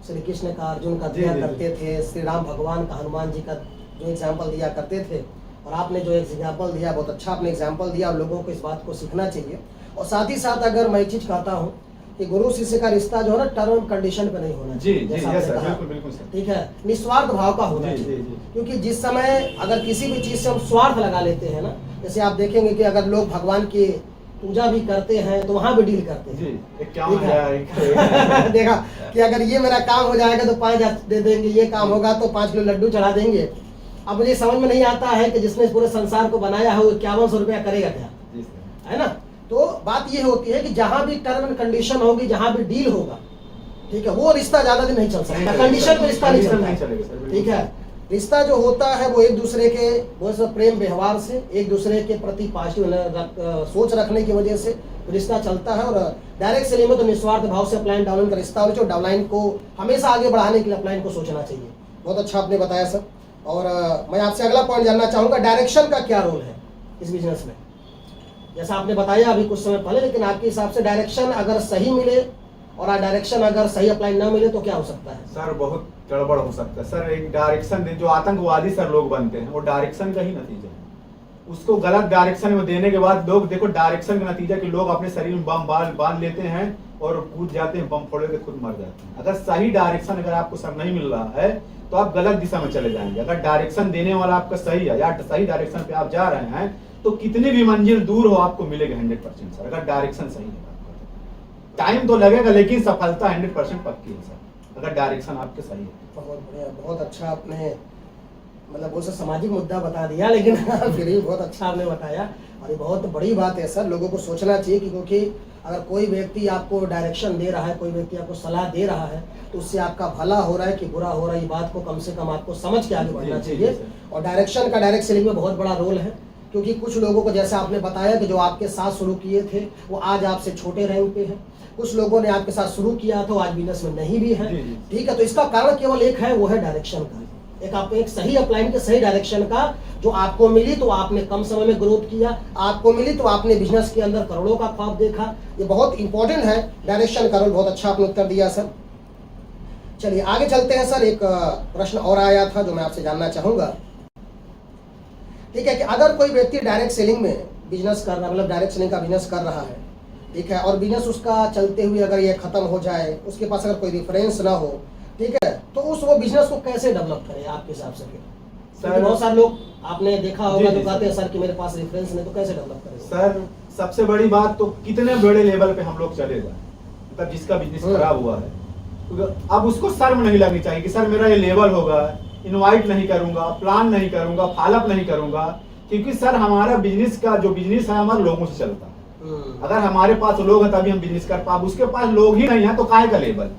श्री कृष्ण का, अर्जुन का दिया करते थे, श्री राम भगवान का, हनुमान जी का जो एग्जाम्पल दिया करते थे, और आपने जो एग्जाम्पल दिया बहुत अच्छा आपने एग्जाम्पल दिया, और लोगों को इस बात को सीखना चाहिए। और साथ ही साथ अगर मैं चीज कहता हूँ कि गुरु शिष्य का रिश्ता जो है ना टर्म कंडीशन पे नहीं होना चाहिए, जैसा आपने कहा, बिल्कुल सर, ठीक है, निस्वार्थ भाव का होना चाहिए। क्योंकि जिस समय अगर किसी भी चीज से हम स्वार्थ लगा लेते हैं ना, जैसे आप देखेंगे कि अगर लोग भगवान की पूजा भी करते हैं तो वहां भी डील करते हैं। देखा कि अगर ये मेरा काम हो जाएगा तो 5,000 दे देंगे, ये काम होगा तो 5 किलो लड्डू चढ़ा देंगे। अब मुझे समझ में नहीं आता है कि जिसने पूरे संसार को बनाया है वो 5100 रुपया करेगा क्या, है ना। तो बात ये होती है कि जहां भी टर्म एंड कंडीशन होगी, जहां भी डील होगा, ठीक है, वो रिश्ता ज्यादा दिन नहीं चल सकता, कंडीशन पे रिश्ता नहीं चलता, ठीक है। रिश्ता जो होता है वो एक दूसरे के बहुत प्रेम व्यवहार से, एक दूसरे के प्रति पॉजिटिव सोच रखने की वजह से रिश्ता चलता है। और डायरेक्ट सेलिंग में तो निस्वार्थ भाव से अपलाइन डाउनलाइन का रिश्ता हो, जो डाउनलाइन को हमेशा आगे बढ़ाने के लिए अपलाइन को सोचना चाहिए। बहुत अच्छा आपने बताया सर। और मैं आपसे अगला पॉइंट जानना चाहूँगा, डायरेक्शन का क्या रोल है इस बिजनेस में? जैसा आपने बताया अभी कुछ समय पहले, लेकिन आपके हिसाब से डायरेक्शन अगर सही मिले और डायरेक्शन अगर सही अप्लाई ना मिले तो क्या हो सकता है? सर बहुत गड़बड़ हो सकता है सर। एक डायरेक्शन जो आतंकवादी सर लोग बनते हैं वो डायरेक्शन का ही नतीजा है। उसको गलत डायरेक्शन में देने के बाद लोग देखो डायरेक्शन का नतीजा कि लोग अपने शरीर में बम बांध लेते हैं और कूद जाते हैं, बम फोड़ के खुद मर जाते हैं। अगर सही डायरेक्शन अगर आपको सर नहीं मिल रहा है तो आप गलत दिशा में चले जाएंगे। अगर डायरेक्शन देने वाला आपका सही है या सही डायरेक्शन पे आप जा रहे हैं तो कितनी भी मंजिल दूर हो आपको मिलेगा 100% सर, अगर डायरेक्शन सही है। टाइम तो लगेगा लेकिन सफलता 100% पक्की है सर, अगर डायरेक्शन आपके सही है। बहुत बढ़िया, बहुत अच्छा आपने मतलब वो सामाजिक मुद्दा बता दिया, लेकिन फिर भी बहुत अच्छा आपने बताया। और ये बहुत बड़ी बात है सर, लोगों को सोचना चाहिए कि क्योंकि अगर कोई व्यक्ति आपको डायरेक्शन दे रहा है, कोई व्यक्ति आपको सलाह दे रहा है तो उससे आपका भला हो रहा है कि बुरा हो रहा है, ये बात को कम से कम आपको समझ के आगे बढ़ना चाहिए। और डायरेक्शन का डायरेक्ट सेलिंग में बहुत बड़ा रोल है, क्योंकि कुछ लोगों को जैसे आपने बताया कि जो आपके साथ शुरू किए थे वो आज आपसे छोटे रैंक पे हैं, कुछ लोगों ने आपके साथ शुरू किया तो आज बिजनेस में नहीं भी है। ठीक है, तो इसका कारण केवल एक है, वो है डायरेक्शन का। एक सही अपलाइन के सही डायरेक्शन का जो आपको मिली तो आपने कम समय में ग्रोथ किया, आपको मिली तो आपने बिजनेस के अंदर करोड़ों का ख्वाब देखा। ये बहुत इंपॉर्टेंट है, डायरेक्शन का रोल। बहुत अच्छा आपने उत्तर दिया सर। चलिए आगे चलते हैं सर। एक प्रश्न और आया था जो मैं आपसे जानना चाहूंगा। ठीक है कि अगर कोई व्यक्ति डायरेक्ट सेलिंग में बिजनेस कर रहा, मतलब डायरेक्ट सेलिंग का बिजनेस कर रहा है, ठीक है, और बिजनेस उसका चलते हुए अगर ये खत्म हो जाए, उसके पास अगर कोई रेफरेंस ना हो, ठीक है, तो वो बिजनेस को कैसे डेवलप करे आपके हिसाब से? सर बहुत सारे लोग आपने देखा होगा जो कहते हैं सर कि मेरे पास रेफरेंस नहीं, तो कैसे डेवलप करें? सर सबसे बड़ी बात तो कितने बड़े लेवल पे हम लोग चले जाए, मतलब जिसका बिजनेस खराब हुआ है अब उसको शर्म नहीं लगनी चाहिए कि सर मेरा ये लेवल होगा, इनवाइट नहीं करूंगा, प्लान नहीं करूंगा, फॉलोअप नहीं करूंगा, क्योंकि सर हमारा बिजनेस का जो बिजनेस है हमारे लोगों से चलता है। अगर हमारे पास लोग हैं तभी हम बिजनेस कर पाए, उसके पास लोग ही नहीं है तो काहे का लेवल?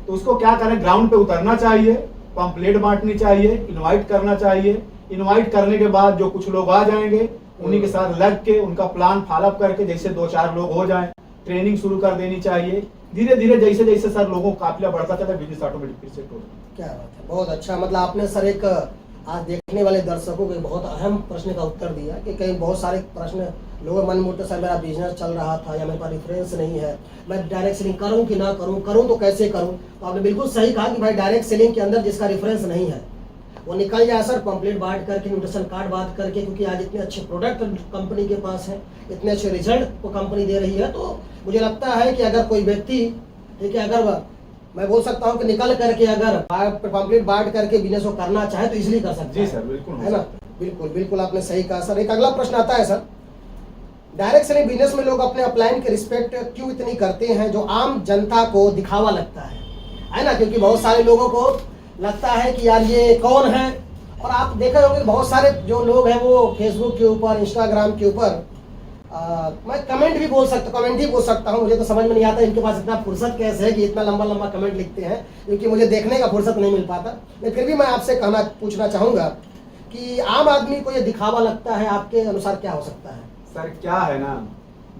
तो उसको क्या करें, ग्राउंड पे उतरना चाहिए, पंपलेट बांटनी चाहिए, इनवाइट करना चाहिए। इनवाइट करने के बाद जो कुछ लोग आ जाएंगे उन्हीं के साथ लग के उनका प्लान फॉलोअप करके जैसे 2-4 लोग हो जाएं, ट्रेनिंग शुरू कर देनी चाहिए। धीरे धीरे जैसे जैसे सर लोगों का काफिला बढ़ता चला बिजनेस ऑटोमेटिक फिर सेट हो जाए। क्या बात है, बहुत अच्छा। मतलब आपने सर एक आज देखने वाले दर्शकों को बहुत अहम प्रश्न का उत्तर दिया कि कहीं बहुत सारे प्रश्न लोगों मन में उठते, सर मेरा बिजनेस चल रहा था या मेरे पास रेफरेंस नहीं है, मैं डायरेक्ट सेलिंग करूं कि ना करूं, करूं तो कैसे करूं? तो आपने बिल्कुल सही कहा कि भाई डायरेक्ट सेलिंग के अंदर जिसका रेफरेंस नहीं है वो निकल जाए सर, पंपलेट बांट करके, इन्विटेशन कार्ड बांट करके, क्योंकि आज इतने अच्छे प्रोडक्ट कंपनी के पास है, इतने अच्छे रिजल्ट को कंपनी दे रही है। तो मुझे लगता है कि अगर कोई व्यक्ति, ठीक है, अगर मैं बोल सकता हूं कि निकल करके अगर पंपलेट बांट करके बिजनेस को करना चाहे तो इजीली कर सकते हैं। जी सर, बिल्कुल, है ना? बिल्कुल बिल्कुल आपने सही कहा सर। एक अगला प्रश्न आता है सर, डायरेक्ट सेलिंग बिजनेस में लोग अपने अपलाइन के रिस्पेक्ट क्यों इतनी करते हैं जो आम जनता को दिखावा लगता है ना? क्योंकि बहुत सारे लोगों को लगता है कि यार ये कौन है, और आप देखे होंगे बहुत सारे जो लोग हैं वो फेसबुक के ऊपर, इंस्टाग्राम के ऊपर मैं कमेंट भी बोल सकता, कमेंट ही बोल सकता हूँ, मुझे तो समझ में नहीं आता इनके पास इतना फुर्सत कैसे है कि इतना लंबा लंबा कमेंट लिखते हैं, क्योंकि मुझे देखने का फुर्सत नहीं मिल पाता। लेकिन फिर भी मैं आपसे पूछना चाहूँगा कि आम आदमी को ये दिखावा लगता है, आपके अनुसार क्या हो सकता है? सर क्या है ना,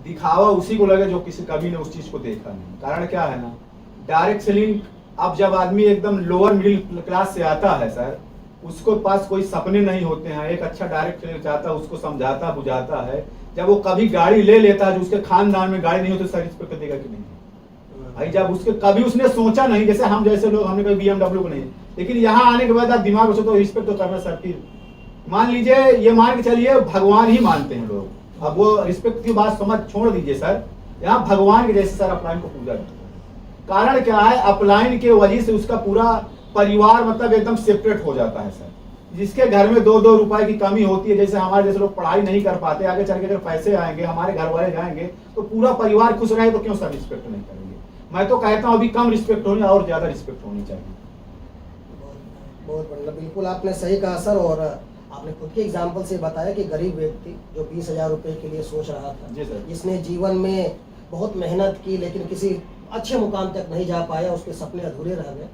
दिखावा उसी को लगे जो किसी कभी ने उस चीज को देखा नहीं। कारण क्या है ना, डायरेक्ट सेलिंग अब जब आदमी एकदम लोअर मिडिल क्लास से आता है सर, उसको पास कोई सपने नहीं होते हैं, एक अच्छा डायरेक्ट सेलिंग चाहता है, उसको समझाता बुझाता है, जब वो कभी गाड़ी ले लेता है जो उसके खानदान में गाड़ी नहीं होती, सर रिस्पेक्ट देगा कि नहीं भाई? जब उसके कभी उसने सोचा नहीं, जैसे हम जैसे लोग, हमने कभी BMW को नहीं, लेकिन यहाँ आने के बाद आप दिमाग में तो रिस्पेक्ट तो करना सर की। मान लीजिए ये मान के चलिए भगवान ही मानते हैं लोग, अब वो रिस्पेक्ट की बात समझ छोड़ दीजिए सर, यहाँ भगवान के जैसे सर अपलाइन को पूजा करते हैं। कारण क्या है, अपलाइन के वजह से उसका पूरा परिवार मतलब एकदम सेपरेट हो जाता है सर। जिसके घर में 2-2 रुपए की कमी होती है, जैसे हमारे जैसे लोग पढ़ाई नहीं कर पाते, आगे चल के अगर पैसे आएंगे, हमारे घर वाले जाएंगे तो पूरा परिवार खुश रहे, तो क्यों सर रिस्पेक्ट नहीं करेंगे? मैं तो कहता हूँ अभी कम रिस्पेक्ट होनी और ज्यादा रिस्पेक्ट होनी चाहिए। बहुत बढ़िया, बिल्कुल आपने सही कहा सर। और आपने खुद के एग्जाम्पल से बताया कि गरीब व्यक्ति जो 20,000 रुपए के लिए सोच रहा था, जिसने जीवन में बहुत मेहनत की लेकिन किसी अच्छे मुकाम तक नहीं जा पाया, उसके सपने अधूरे रह गए,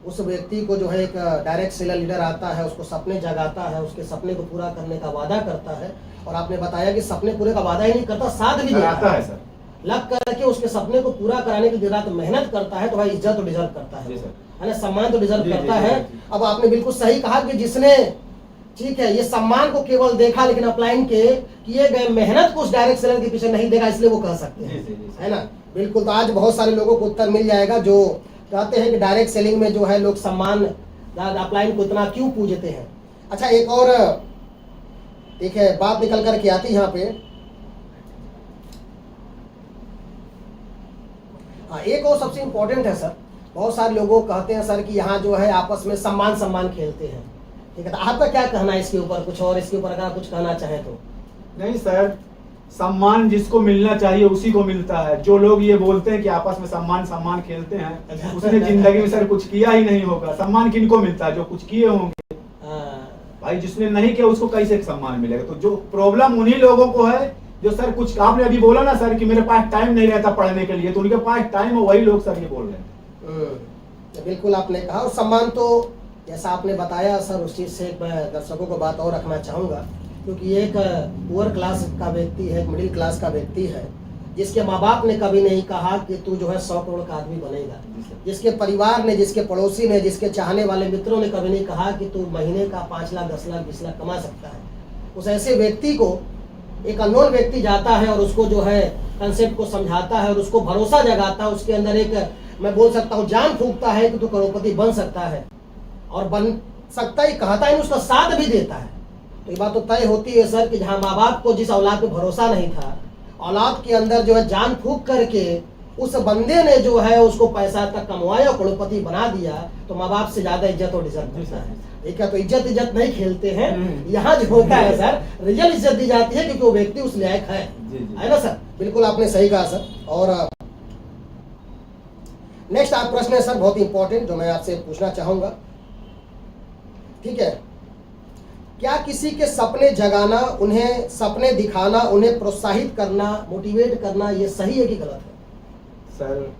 उस व्यक्ति को जो है एक डायरेक्ट सेलर लीडर आता है, उसको सपने जगाता है, उसके सपने को पूरा करने का वादा करता है। और आपने बताया कि सपने पूरे का वादा ही नहीं करता, साथ भी देता है सर, लग करके उसके सपने को पूरा कराने की दिन रात मेहनत करता है, तो भाई इज्जत तो डिजर्व करता है ना, सम्मान तो डिजर्व करता है। अब आपने बिल्कुल सही कहा कि जिसने ठीक है, ये सम्मान को केवल देखा लेकिन अपलाइन के किए गए मेहनत को उस डायरेक्ट सेलर के पीछे नहीं देखा, इसलिए वो कह सकते हैं, है ना। बिल्कुल, तो आज बहुत सारे लोगों को उत्तर मिल जाएगा जो कहते हैं कि डायरेक्ट सेलिंग में जो है लोग सम्मान अपलाइन को इतना क्यों पूजते हैं। अच्छा, एक और एक है बात निकल कर के आती है यहाँ पे। हाँ, एक और सबसे इम्पोर्टेंट है सर, बहुत सारे लोगों कहते हैं सर कि यहाँ जो है आपस में सम्मान सम्मान खेलते हैं, ठीक है, तो आपका क्या कहना है इसके ऊपर, कुछ और इसके ऊपर अगर आप कुछ कहना चाहें तो। नहीं सर, सम्मान जिसको मिलना चाहिए उसी को मिलता है। जो लोग ये बोलते हैं कि आपस में सम्मान सम्मान खेलते हैं, उसने जिंदगी में सर कुछ किया ही नहीं होगा। सम्मान किनको मिलता है? जो कुछ किए होंगे। भाई जिसने नहीं किया उसको कैसे सम्मान मिलेगा? तो जो प्रॉब्लम उन्हीं लोगों को है जो सर कुछ, आपने अभी बोला ना सर कि मेरे पास टाइम नहीं रहता पढ़ने के लिए, तो उनके पास टाइम है, वही लोग सर ये बोल रहे हैं। बिल्कुल आपने कहा, और सम्मान तो जैसा आपने बताया सर, उस चीज़ से मैं दर्शकों को बात और रखना चाहूँगा, क्योंकि एक पुअर क्लास का व्यक्ति है, एक मिडिल क्लास का व्यक्ति है, जिसके माँ बाप ने कभी नहीं कहा कि तू जो है 100 करोड़ का आदमी बनेगा, जिसके परिवार ने, जिसके पड़ोसी ने, जिसके चाहने वाले मित्रों ने कभी नहीं कहा कि तू महीने का 5 लाख 10 लाख 20 लाख कमा सकता है। उस ऐसे व्यक्ति को एक अननोन व्यक्ति जाता है और उसको जो है कंसेप्ट को समझाता है और उसको भरोसा जगाता है, उसके अंदर एक, मैं बोल सकता हूँ, जान फूंकता है कि तू करोड़पति बन सकता है, और बन सकता ही कहता है, उसका साथ भी देता है। तो ये बात तो तय होती है सर कि जहाँ माँ बाप को जिस औलाद पे भरोसा नहीं था, औलाद के अंदर जो है जान फूंक करके उस बंदे ने जो है उसको पैसा तक कमवाया और करोड़पति बना दिया, तो माँ बाप से ज्यादा इज्जत और डिजर्व करता है। ठीक है, तो इज्जत नहीं खेलते हैं, यहाँ जो होता है सर रियल इज्जत दी जाती है, क्योंकि वो व्यक्ति उस लायक है ना सर। बिल्कुल आपने सही कहा सर। और नेक्स्ट आप प्रश्न है सर बहुत इंपॉर्टेंट, जो मैं आपसे पूछना चाहूंगा, ठीक है, क्या किसी के सपने जगाना, उन्हें सपने दिखाना, उन्हें प्रोत्साहित करना, मोटिवेट करना, ये सही है कि गलत है? सर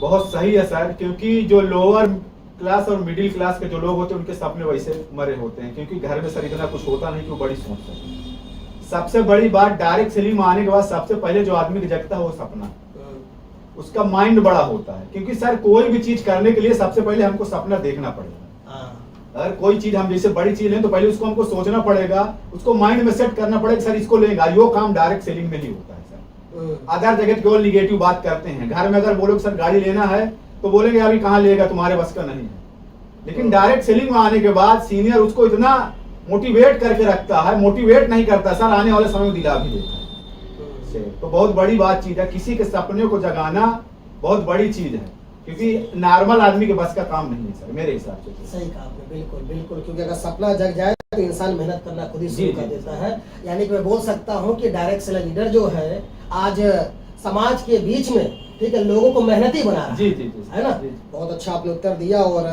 बहुत सही है सर, क्योंकि जो लोअर क्लास और मिडिल क्लास के जो लोग होते हैं उनके सपने वैसे मरे होते हैं, क्योंकि घर में सर इतना कुछ होता नहीं कि वो बड़ी सोच सके। सबसे बड़ी बात, डायरेक्ट सेलिंग में आने के बाद सबसे पहले जो आदमी को जगता है वो सपना, उसका माइंड बड़ा होता है, क्योंकि सर कोई भी चीज करने के लिए सबसे पहले हमको सपना देखना पड़ेगा। अगर कोई चीज हम जैसे बड़ी चीज लें तो पहले उसको हमको सोचना पड़ेगा, उसको माइंड में सेट करना पड़ेगा, सर इसको लेंगे। यो काम डायरेक्ट सेलिंग में ही होता है सर। अदर जगह केवल निगेटिव बात करते हैं। घर में अगर बोलोगे सर गाड़ी लेना है तो बोलेंगे अभी कहाँ लेगा, तुम्हारे बस का नहीं है। लेकिन डायरेक्ट सेलिंग में आने के बाद सीनियर उसको इतना मोटिवेट करके रखता है, मोटिवेट नहीं करता सर, आने वाले समय में दिला भी देता है। तो बहुत बड़ी बात चीज है, किसी के सपने को जगाना बहुत बड़ी चीज है, क्योंकि नॉर्मल आदमी के बस का काम नहीं है सर, मेरे हिसाब से। सही कहा आपने, बिल्कुल बिल्कुल, क्योंकि अगर सपना जग जाए तो इंसान मेहनत करना खुद ही शुरू कर देता है। यानी कि मैं बोल सकता हूँ कि डायरेक्ट सेलर लीडर जो है आज समाज के बीच में, ठीक है, लोगों को मेहनती बना रहा है ना। बहुत अच्छा आपने उत्तर दिया। और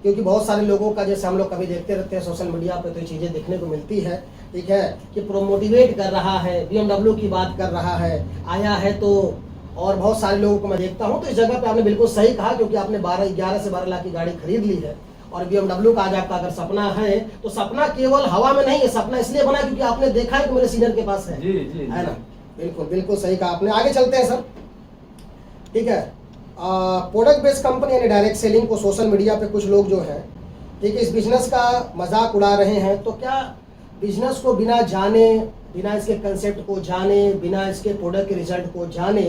क्योंकि बहुत सारे लोगों का, जैसे हम लोग कभी देखते रहते हैं सोशल मीडिया पे, तो ये चीजें देखने को मिलती है, ठीक है, कि मोटिवेट कर रहा है, BMW की बात कर रहा है, आया है तो, और बहुत सारे लोगों को मैं देखता हूं। तो इस जगह पे आपने बिल्कुल सही कहा, क्योंकि आपने 11 से 12 लाख की गाड़ी खरीद ली है, और BMW का आज आपका अगर सपना है तो सपना केवल हवा में नहीं है, सपना इसलिए बना क्योंकि आपने देखा है कि मेरे सीनियर के पास है, है ना। बिल्कुल बिल्कुल सही कहा आपने। आगे चलते हैं सर, ठीक है। प्रोडक्ट बेस्ड कंपनी यानी डायरेक्ट सेलिंग को सोशल मीडिया पे कुछ लोग जो है, ठीक है, इस बिजनेस का मजाक उड़ा रहे हैं। तो क्या बिजनेस को बिना जाने, बिना इसके कंसेप्ट को जाने, बिना इसके प्रोडक्ट के रिजल्ट को जाने,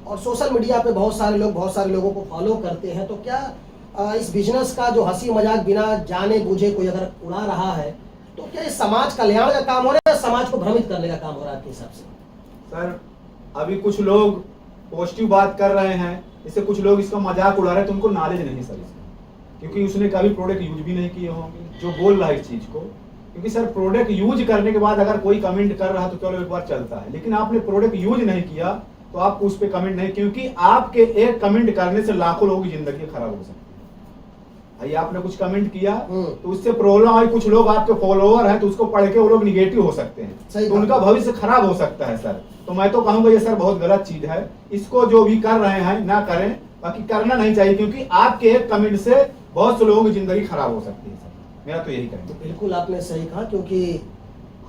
और सोशल मीडिया पे बहुत सारे लोगों को फॉलो करते हैं, तो क्या इस बिजनेस का जो हंसी मजाक बिना जाने बूझे कोई अगर उड़ा रहा है, तो क्या इस समाज कल्याण का काम हो रहा है या समाज को भ्रमित करने का काम हो रहा है आपके हिसाब से? सर अभी कुछ लोग पॉजिटिव बात कर रहे हैं, इससे कुछ लोग इसका मजाक उड़ा रहे हैं, तो उनको नॉलेज नहीं सर इसका, क्योंकि उसने कभी प्रोडक्ट यूज भी नहीं किए होंगे जो बोल रहा है इस चीज को। क्योंकि सर प्रोडक्ट यूज करने के बाद अगर कोई कमेंट कर रहा है तो चलो एक बार चलता है, लेकिन आपने प्रोडक्ट यूज नहीं किया तो आप उस पर कमेंट नहीं, क्योंकि आपके एक कमेंट करने से लाखों लोगों की जिंदगी खराब हो सकती है। भाई आपने कुछ कमेंट किया तो उससे प्रॉब्लम आई, कुछ लोग आपके फॉलोअर हैं तो उसको पढ़ के वो लोग निगेटिव हो सकते हैं, तो उनका भविष्य खराब हो सकता है सर। तो मैं तो कहूंगा ये सर बहुत गलत चीज है, इसको जो भी कर रहे हैं ना करें, बाकी करना नहीं चाहिए, क्योंकि आपके एक कमेंट से बहुत से लोगों की जिंदगी खराब हो सकती है सर। मेरा तो यही कहना है। बिल्कुल आपने सही कहा, क्योंकि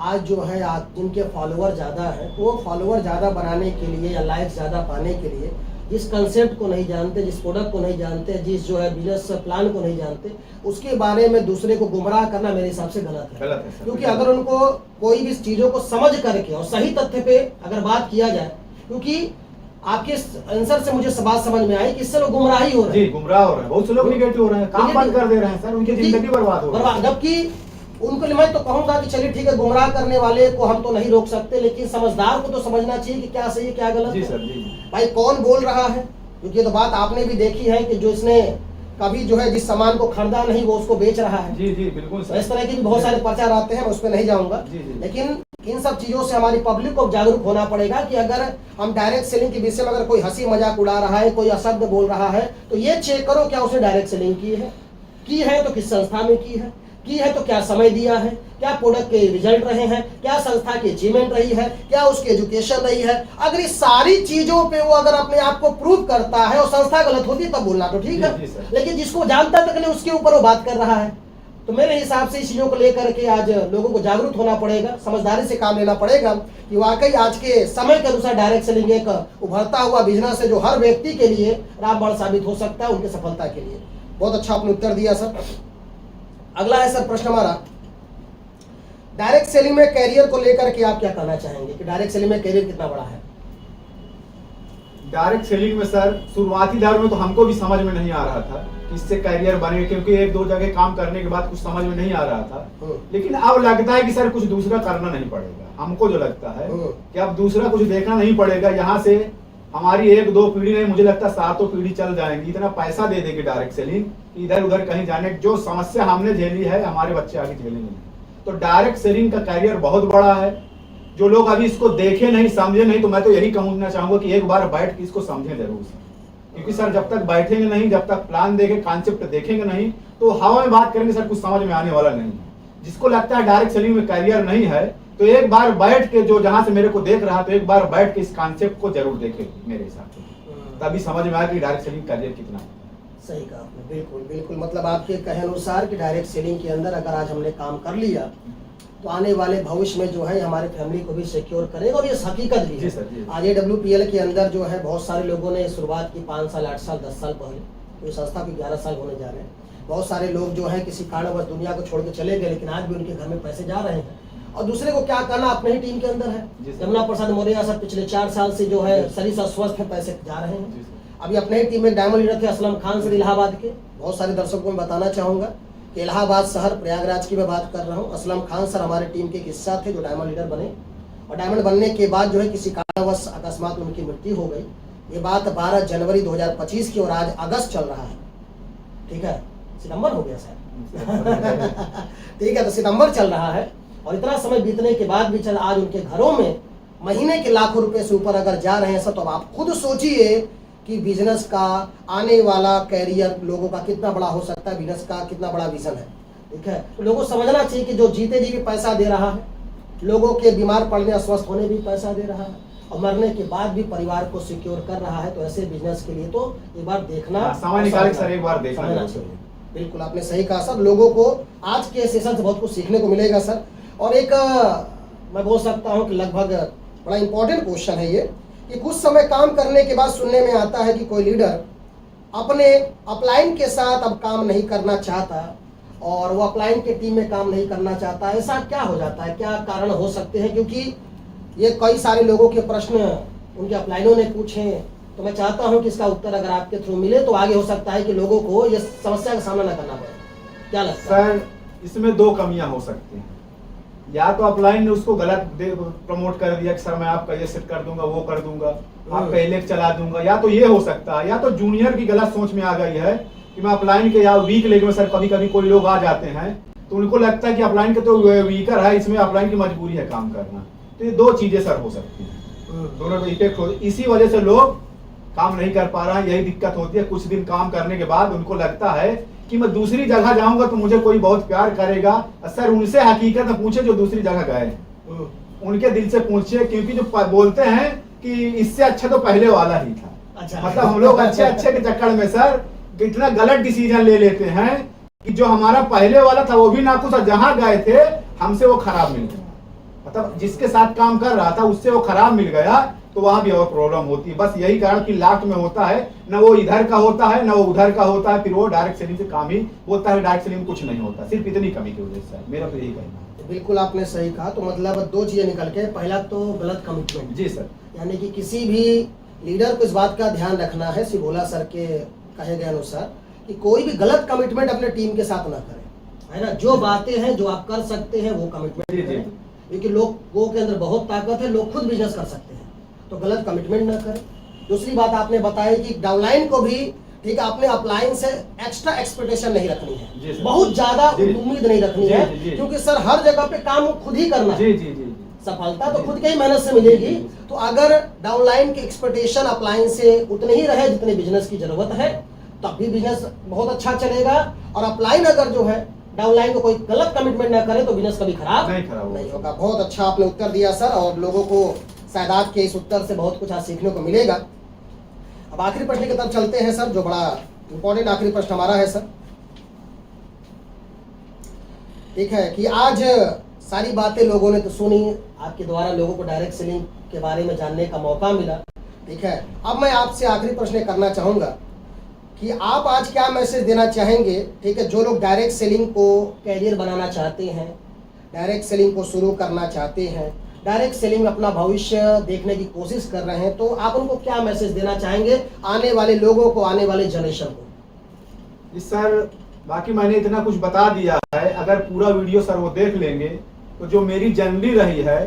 आज जो है जिनके फॉलोअर ज़्यादा हैं, वो फॉलोअर ज़्यादा बनाने के लिए या लाइक ज़्यादा पाने के लिए जिस कंसेप्ट को नहीं जानते, जिस प्रोडक्ट को नहीं जानते, जिस जो है बिजनेस प्लान को नहीं जानते, उसके बारे में दूसरे को गुमराह करना मेरे हिसाब से गलत है सर। क्योंकि अगर उनको कोई भी चीजों को समझ करके और सही तथ्य पे अगर बात किया जाए, क्योंकि आपके आंसर से मुझे बात समझ में आई कि इससे लोग गुमराही हो रहे हैं, गुमराह हो रहे हैं, बहुत से लोग निगेटिव हो रहे हैं, काम बंद कर दे रहे हैं सर, उनकी जिंदगी बर्बाद हो रही है। जबकि उनको मैं तो कहूंगा कि चलिए ठीक है, गुमराह करने वाले को हम तो नहीं रोक सकते, लेकिन समझदार को तो समझना चाहिए कि क्या सही है क्या गलत जी है। सर, जी। भाई कौन बोल रहा है, क्योंकि ये तो बात आपने भी देखी है कि जो इसने कभी जो है जिस सामान को खरीदा नहीं वो उसको बेच रहा है। जी जी बिल्कुल तो इस तरह के भी बहुत सारे प्रचार आते हैं, मैं उस पर नहीं जाऊंगा। लेकिन इन सब चीजों से हमारी पब्लिक को जागरूक होना पड़ेगा कि अगर हम डायरेक्ट सेलिंग के विषय में अगर कोई हंसी मजाक उड़ा रहा है, कोई अशब्द बोल रहा है, तो ये चेक करो क्या उसने डायरेक्ट सेलिंग की है तो किस संस्था में की है तो क्या समय दिया है, क्या प्रोडक्ट के रिजल्ट रहे हैं, क्या संस्था की अचीवमेंट रही है, क्या उसकी एजुकेशन रही है। अगर इस सारी चीजों पे वो अगर अपने आप को प्रूव करता है और संस्था गलत होती है तब बोलना तो ठीक है, लेकिन जिसको जानता तक नहीं उसके ऊपर वो बात कर रहा है। तो मेरे हिसाब से इस चीजों को लेकर के आज लोगों को जागरूक होना पड़ेगा, समझदारी से काम लेना पड़ेगा कि वाकई आज के समय के अनुसार डायरेक्ट सेलिंग एक उभरता हुआ बिजनेस है जो हर व्यक्ति के लिए रामबाण साबित हो सकता है उनकी सफलता के लिए। बहुत अच्छा आपने उत्तर दिया सर। अगला है सर प्रश्न हमारा, डायरेक्ट सेलिंग में कैरियर को लेकर के आप क्या कहना चाहेंगे कि डायरेक्ट सेलिंग में कैरियर कितना बड़ा है? डायरेक्ट सेलिंग में सर शुरुआती दौर में तो हमको भी समझ में नहीं आ रहा था कि इससे कैरियर बने, क्योंकि एक दो जगह काम करने के बाद कुछ समझ में नहीं आ रहा था। लेकिन अब लगता है कि सर कुछ दूसरा करना नहीं पड़ेगा। हमको जो लगता है कि अब दूसरा कुछ देखना नहीं पड़ेगा, यहाँ से हमारी एक दो पीढ़ी नहीं, मुझे लगता है सातों पीढ़ी चल जाएंगी। इतना पैसा दे देगी डायरेक्ट सेलिंग, इधर उधर कहीं जाने जो समस्या हमने झेली है हमारे बच्चे आगे झेलेंगे। तो डायरेक्ट सेलिंग का कैरियर बहुत बड़ा है। जो लोग अभी इसको देखे नहीं, समझे नहीं, तो मैं तो यही कहना चाहूंगा कि एक बार बैठ के इसको समझें जरूर सर। क्योंकि सर जब तक बैठेंगे नहीं, जब तक प्लान देखें, कॉन्सेप्ट देखेंगे नहीं, तो हवा में बात करेंगे सर, कुछ समझ में आने वाला नहीं है। जिसको लगता है डायरेक्ट सेलिंग में कैरियर नहीं है, तो एक बार बैठ के, जो जहां से मेरे को देख रहा, तो एक बार बैठ के इस कॉन्सेप्ट को जरूर देखे मेरे हिसाब से, तभी समझ में आया कि डायरेक्ट सेलिंग कैरियर कितना है। सही कहा आपने, बिल्कुल बिल्कुल। मतलब आपके कहे अनुसार कि डायरेक्ट सेलिंग के अंदर अगर आज हमने काम कर लिया तो आने वाले भविष्य में जो है हमारे फैमिली को भी सिक्योर करेगा, और ये हकीकत भी है। आज AWPL के अंदर जो है बहुत सारे लोगों ने शुरुआत की 5 साल 8 साल 10 साल पहले, तो संस्था को 11 साल होने जा रहे हैं। बहुत सारे लोग जो है किसी कारणवश दुनिया को छोड़ के चले गए, लेकिन आज भी उनके घर में पैसे जा रहे हैं। और दूसरे को क्या करना अपने ही टीम के अंदर है। यमुना प्रसाद मौर्य सर पिछले 4 साल से जो है शरीर स्वस्थ है, पैसे जा रहे हैं। अभी अपने ही टीम में डायमंड लीडर थे असलम खान सर इलाहाबाद के। बहुत सारे दर्शकों को मैं बताना चाहूंगा कि इलाहाबाद शहर प्रयागराज की मैं बात कर रहा हूँ। असलम खान सर हमारे टीम के हिस्सा थे जो डायमंड लीडर बने, और डायमंड बनने के बाद जो है किसी कारणवश अकस्मात उनकी मृत्यु हो गई। ये बात 12 जनवरी 2025 की, और आज अगस्त चल रहा है, ठीक है, सितंबर हो गया सर ठीक है, तो सितंबर चल रहा है, और इतना समय बीतने के बाद भी चल आज उनके घरों में महीने के लाखों रुपए से ऊपर अगर जा रहे हैं सर, तो आप खुद सोचिए कि बिजनेस का आने वाला कैरियर लोगों का कितना बड़ा हो सकता है, बिजनेस का कितना बड़ा विजन है, ठीक है। तो लोगों को समझना चाहिए कि जो जीते जी भी पैसा दे रहा है, लोगों के बीमार पड़ने अस्वस्थ होने भी पैसा दे रहा है, और मरने के बाद भी परिवार को सिक्योर कर रहा है, तो ऐसे बिजनेस के लिए तो एक बार देखना, समय निकाल सर एक बार देखना चाहिए। बिल्कुल आपने सही कहा सर। लोगों को आज के सेशन से बहुत कुछ सीखने को मिलेगा सर। और एक मैं बोल सकता हूँ कि लगभग बड़ा इंपॉर्टेंट क्वेश्चन है ये, कि कुछ समय काम करने के बाद सुनने में आता है कि कोई लीडर अपने अपलाइन के साथ अब काम नहीं करना चाहता, और वो अपलाइन के टीम में काम नहीं करना चाहता। ऐसा क्या हो जाता है, क्या कारण हो सकते हैं? क्योंकि ये कई सारे लोगों के प्रश्न उनके अपलाइनों ने पूछे, तो मैं चाहता हूं कि इसका उत्तर अगर आपके थ्रू मिले तो आगे हो सकता है कि लोगों को ये समस्या का सामना न करना पड़े। क्या लगता है? सर इसमें 2 कमियां हो सकती हैं। या तो अपलाइन ने उसको गलत प्रमोट कर दिया कि सर मैं आपका ये सेट कर दूंगा, वो कर दूंगा, आपका इलेक्ट चला दूंगा, या तो ये हो सकता है। या तो जूनियर की गलत सोच में आ गई है कि मैं अपलाइन के, या वीक लेग में सर कभी कभी कोई लोग आ जाते हैं तो उनको लगता है कि अपलाइन के तो वीकर है, इसमें अपलाइन की मजबूरी है काम करना। तो ये 2 चीजें सर हो सकती हैं, दोनों इफेक्ट हो। इसी वजह से लोग काम नहीं कर पा रहा है, यही दिक्कत होती है। कुछ दिन काम करने के बाद उनको लगता है कि मैं दूसरी जगह जाऊंगा तो मुझे कोई बहुत प्यार करेगा। सर उनसे हकीकत पूछे जो दूसरी जगह गए, उनके दिल से पूछिए, क्योंकि जो बोलते हैं कि इससे अच्छा तो पहले वाला ही था। अच्छा। मतलब हम लोग अच्छे अच्छे के चक्कर में सर इतना गलत डिसीजन ले लेते हैं कि जो हमारा पहले वाला था वो भी नाखुश, और जहां गए थे हमसे वो खराब मिल गया। मतलब जिसके साथ काम कर रहा था उससे वो खराब मिल गया, तो वहां भी और प्रॉब्लम होती है। बस यही कारण कि लास्ट में होता है, न वो इधर का होता है न वो उधर का होता है, फिर वो डायरेक्ट सेलिंग से काम ही होता है, डायरेक्ट सेलिंग में कुछ नहीं होता, सिर्फ इतनी कमी की वजह से। मेरा तो यही कहना है। बिल्कुल आपने सही कहा। तो मतलब दो चीजें निकल के, पहला तो गलत कमिटमेंट। जी सर। यानी कि किसी भी लीडर को इस बात का ध्यान रखना है, सिभोला सर के कहे गए अनुसार, कि कोई भी गलत कमिटमेंट अपने टीम के साथ ना करे, है ना। जो बातें हैं जो आप कर सकते हैं वो कमिटमेंट करें, क्योंकि लोगों के अंदर बहुत ताकत है, लोग खुद बिजनेस कर सकते हैं, तो गलत कमिटमेंट ना करें। दूसरी बात आपने बताई कि डाउनलाइन को भी, ठीक है, अपने अपलाइन से एक्स्ट्रा एक्सपेक्टेशन नहीं रखनी है, बहुत ज्यादा उम्मीद नहीं रखनी है, क्योंकि सर हर जगह पे काम खुद ही करना है। सफलता तो खुद के ही मेहनत से मिलेगी। तो अगर डाउनलाइन की एक्सपेक्टेशन अपलाइन से उतनी ही रहे जितने बिजनेस की जरूरत है, तब भी बिजनेस बहुत अच्छा चलेगा। और अपलाइन अगर जो है डाउनलाइन को कोई गलत कमिटमेंट ना करे तो बिजनेस कभी खराब नहीं होगा। बहुत अच्छा आपने उत्तर दिया सर, और लोगों को शायद आपके इस उत्तर से बहुत कुछ आज सीखने को मिलेगा। अब आखिरी प्रश्न की तरफ चलते हैं सर, जो बड़ा इंपॉर्टेंट आखिरी प्रश्न हमारा है सर। ठीक है कि आज सारी बातें लोगों ने तो सुनी, आपके द्वारा लोगों को डायरेक्ट सेलिंग के बारे में जानने का मौका मिला। ठीक है, अब मैं आपसे आखिरी प्रश्न करना चाहूंगा कि आप आज क्या मैसेज देना चाहेंगे, ठीक है, जो लोग डायरेक्ट सेलिंग को कैरियर बनाना चाहते हैं, डायरेक्ट सेलिंग को शुरू करना चाहते हैं, डायरेक्ट सेलिंग में अपना भविष्य देखने की कोशिश कर रहे हैं, तो आप उनको क्या मैसेज देना चाहेंगे, आने वाले लोगों को, आने वाले जनरेशन को? सर बाकी मैंने इतना कुछ बता दिया है, अगर पूरा वीडियो सर वो देख लेंगे तो जो मेरी जर्नी रही है,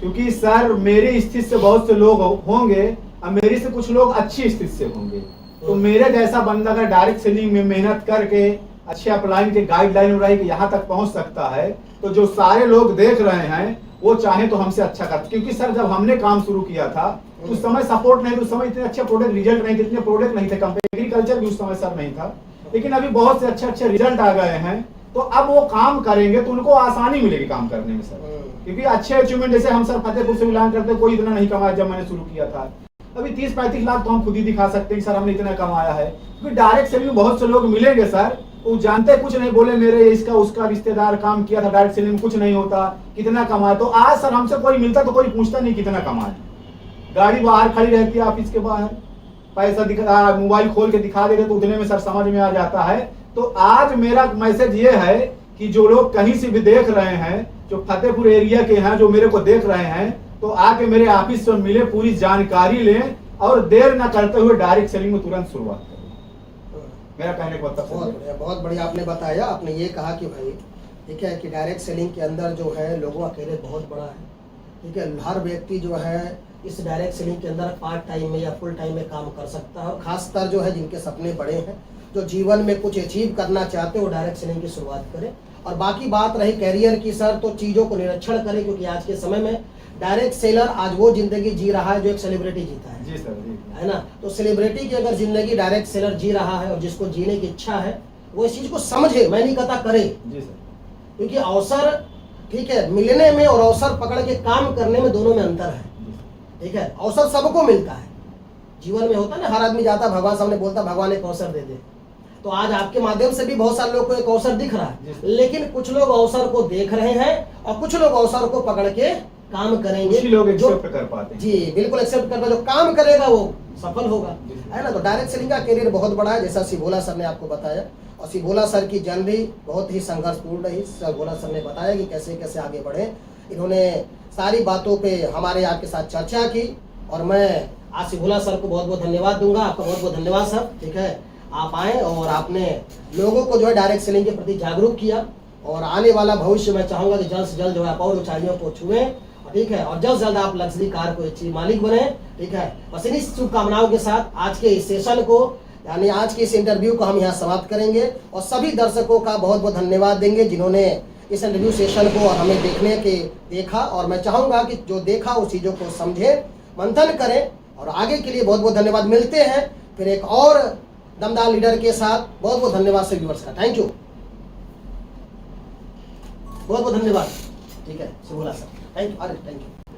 क्योंकि सर मेरी स्थिति से बहुत से लोग होंगे और मेरी से कुछ लोग अच्छी स्थिति से होंगे, तो मेरे जैसा बंदा अगर डायरेक्ट सेलिंग में मेहनत करके अच्छे अपलाइन के गाइडलाइन रही कि यहाँ तक पहुँच सकता है, तो जो सारे लोग देख रहे हैं वो चाहे तो हमसे अच्छा करते। क्योंकि सर जब हमने काम शुरू किया था उस समय सपोर्ट नहीं, उस समय इतने अच्छे प्रोडक्ट रिजल्ट नहीं थे, इतने प्रोडक्ट नहीं थे, एग्रीकल्चर भी उस समय सर नहीं था, लेकिन अभी बहुत से अच्छे अच्छे रिजल्ट आ गए हैं। तो अब वो काम करेंगे तो उनको आसानी मिलेगी काम करने में सर, क्योंकि अच्छे अचीवमेंट, जैसे हम सर फतेहपुर से बिलोंग करते, कोई इतना नहीं कमाया जब मैंने शुरू किया था, अभी 30-35 लाख तो हम खुद ही दिखा सकते हैं सर हमने इतना कमाया है। क्योंकि डायरेक्ट सेलिंग में बहुत से लोग मिलेंगे सर, वो जानते कुछ नहीं, बोले मेरे इसका उसका रिश्तेदार काम किया था डायरेक्ट सेलिंग में, कुछ नहीं होता, कितना कमाया। तो आज सर हमसे कोई मिलता तो कोई पूछता नहीं कितना कमाया, गाड़ी बाहर खड़ी रहती है ऑफिस के बाहर, पैसा दिखा, मोबाइल खोल के दिखा देते तो उतने में सर समझ में आ जाता है। तो आज मेरा मैसेज ये है कि जो लोग कहीं से भी देख रहे हैं, जो फतेहपुर एरिया के हैं, जो मेरे को देख रहे हैं, तो आके मेरे ऑफिस से मिले, पूरी जानकारी लें और देर न करते हुए डायरेक्ट सेलिंग में तुरंत शुरुआत करें। मेरा कहने का मतलब बहुत बढ़िया आपने बताया। आपने ये कहा कि भाई ठीक है कि डायरेक्ट सेलिंग के अंदर जो है लोगों का कैरियर बहुत बड़ा है, ठीक है, हर व्यक्ति जो है इस डायरेक्ट सेलिंग के अंदर पार्ट टाइम में या फुल टाइम में काम कर सकता है, और खासकर जो है जिनके सपने बड़े हैं, जो जीवन में कुछ अचीव करना चाहते हैं, वो डायरेक्ट सेलिंग की शुरुआत करें। और बाकी बात रही कैरियर की सर, तो चीज़ों को निरीक्षण करें, क्योंकि आज के समय में डायरेक्ट सेलर आज वो जिंदगी जी रहा है जो एक सेलिब्रिटी जीता है। जी सर, जी। है ना। तो सेलिब्रिटी की अगर जिंदगी डायरेक्ट सेलर जी रहा है और जिसको जीने की इच्छा है वो इस चीज को समझे, मैं नहीं कहता करे, जी सर, क्योंकि अवसर ठीक है मिलने में और अवसर पकड़ के काम करने में दोनों में अंतर है। ठीक है, अवसर सबको मिलता है, जीवन में होता है ना, हर आदमी जाता भगवान सामने बोलता भगवान एक अवसर दे दे। तो आज आपके माध्यम से भी बहुत सारे लोग को एक अवसर दिख रहा है, लेकिन कुछ लोग अवसर को देख रहे हैं और कुछ लोग अवसर को पकड़ के काम करेंगे, लोग एक्सेप्ट कर पाते हैं। जी बिल्कुल एक्सेप्ट कर पाते, जो काम करेगा वो सफल होगा, है ना। तो डायरेक्ट सेलिंग का करियर बहुत बड़ा है, जैसा सिभोला सर ने आपको बताया, और सिभोला सर की जर्नी बहुत ही संघर्षपूर्ण रही। सिभोला सर ने बताया कि कैसे कैसे आगे बढ़े, इन्होंने सारी बातों पे हमारे आपके साथ चर्चा की, और मैं आज सिभोला सर को बहुत बहुत धन्यवाद दूंगा। आपका बहुत बहुत धन्यवाद सर। ठीक है, आप आए और आपने लोगों को जो है डायरेक्ट सेलिंग के प्रति जागरूक किया, और आने वाला भविष्य मैं चाहूंगा कि जल्द से जल्द जो है आप और ऊंचाइयों को छुए, ठीक है, और जल्द से जल्द आप लग्जरी कार को अच्छी मालिक बने। ठीक है, बस इन्हीं शुभकामनाओं के साथ आज के इस सेशन को, यानी आज के इस इंटरव्यू को हम यहाँ समाप्त करेंगे, और सभी दर्शकों का बहुत बहुत धन्यवाद देंगे जिन्होंने इस इंटरव्यू सेशन को और हमें देखा, और मैं चाहूंगा कि जो देखा उस चीज़ों को समझे, मंथन करें, और आगे के लिए बहुत बहुत धन्यवाद। मिलते हैं फिर एक और दमदार लीडर के साथ। बहुत बहुत धन्यवाद सभी व्यूअर्स का, थैंक यू, बहुत बहुत धन्यवाद। ठीक है सिभोला सर, थैंक यू।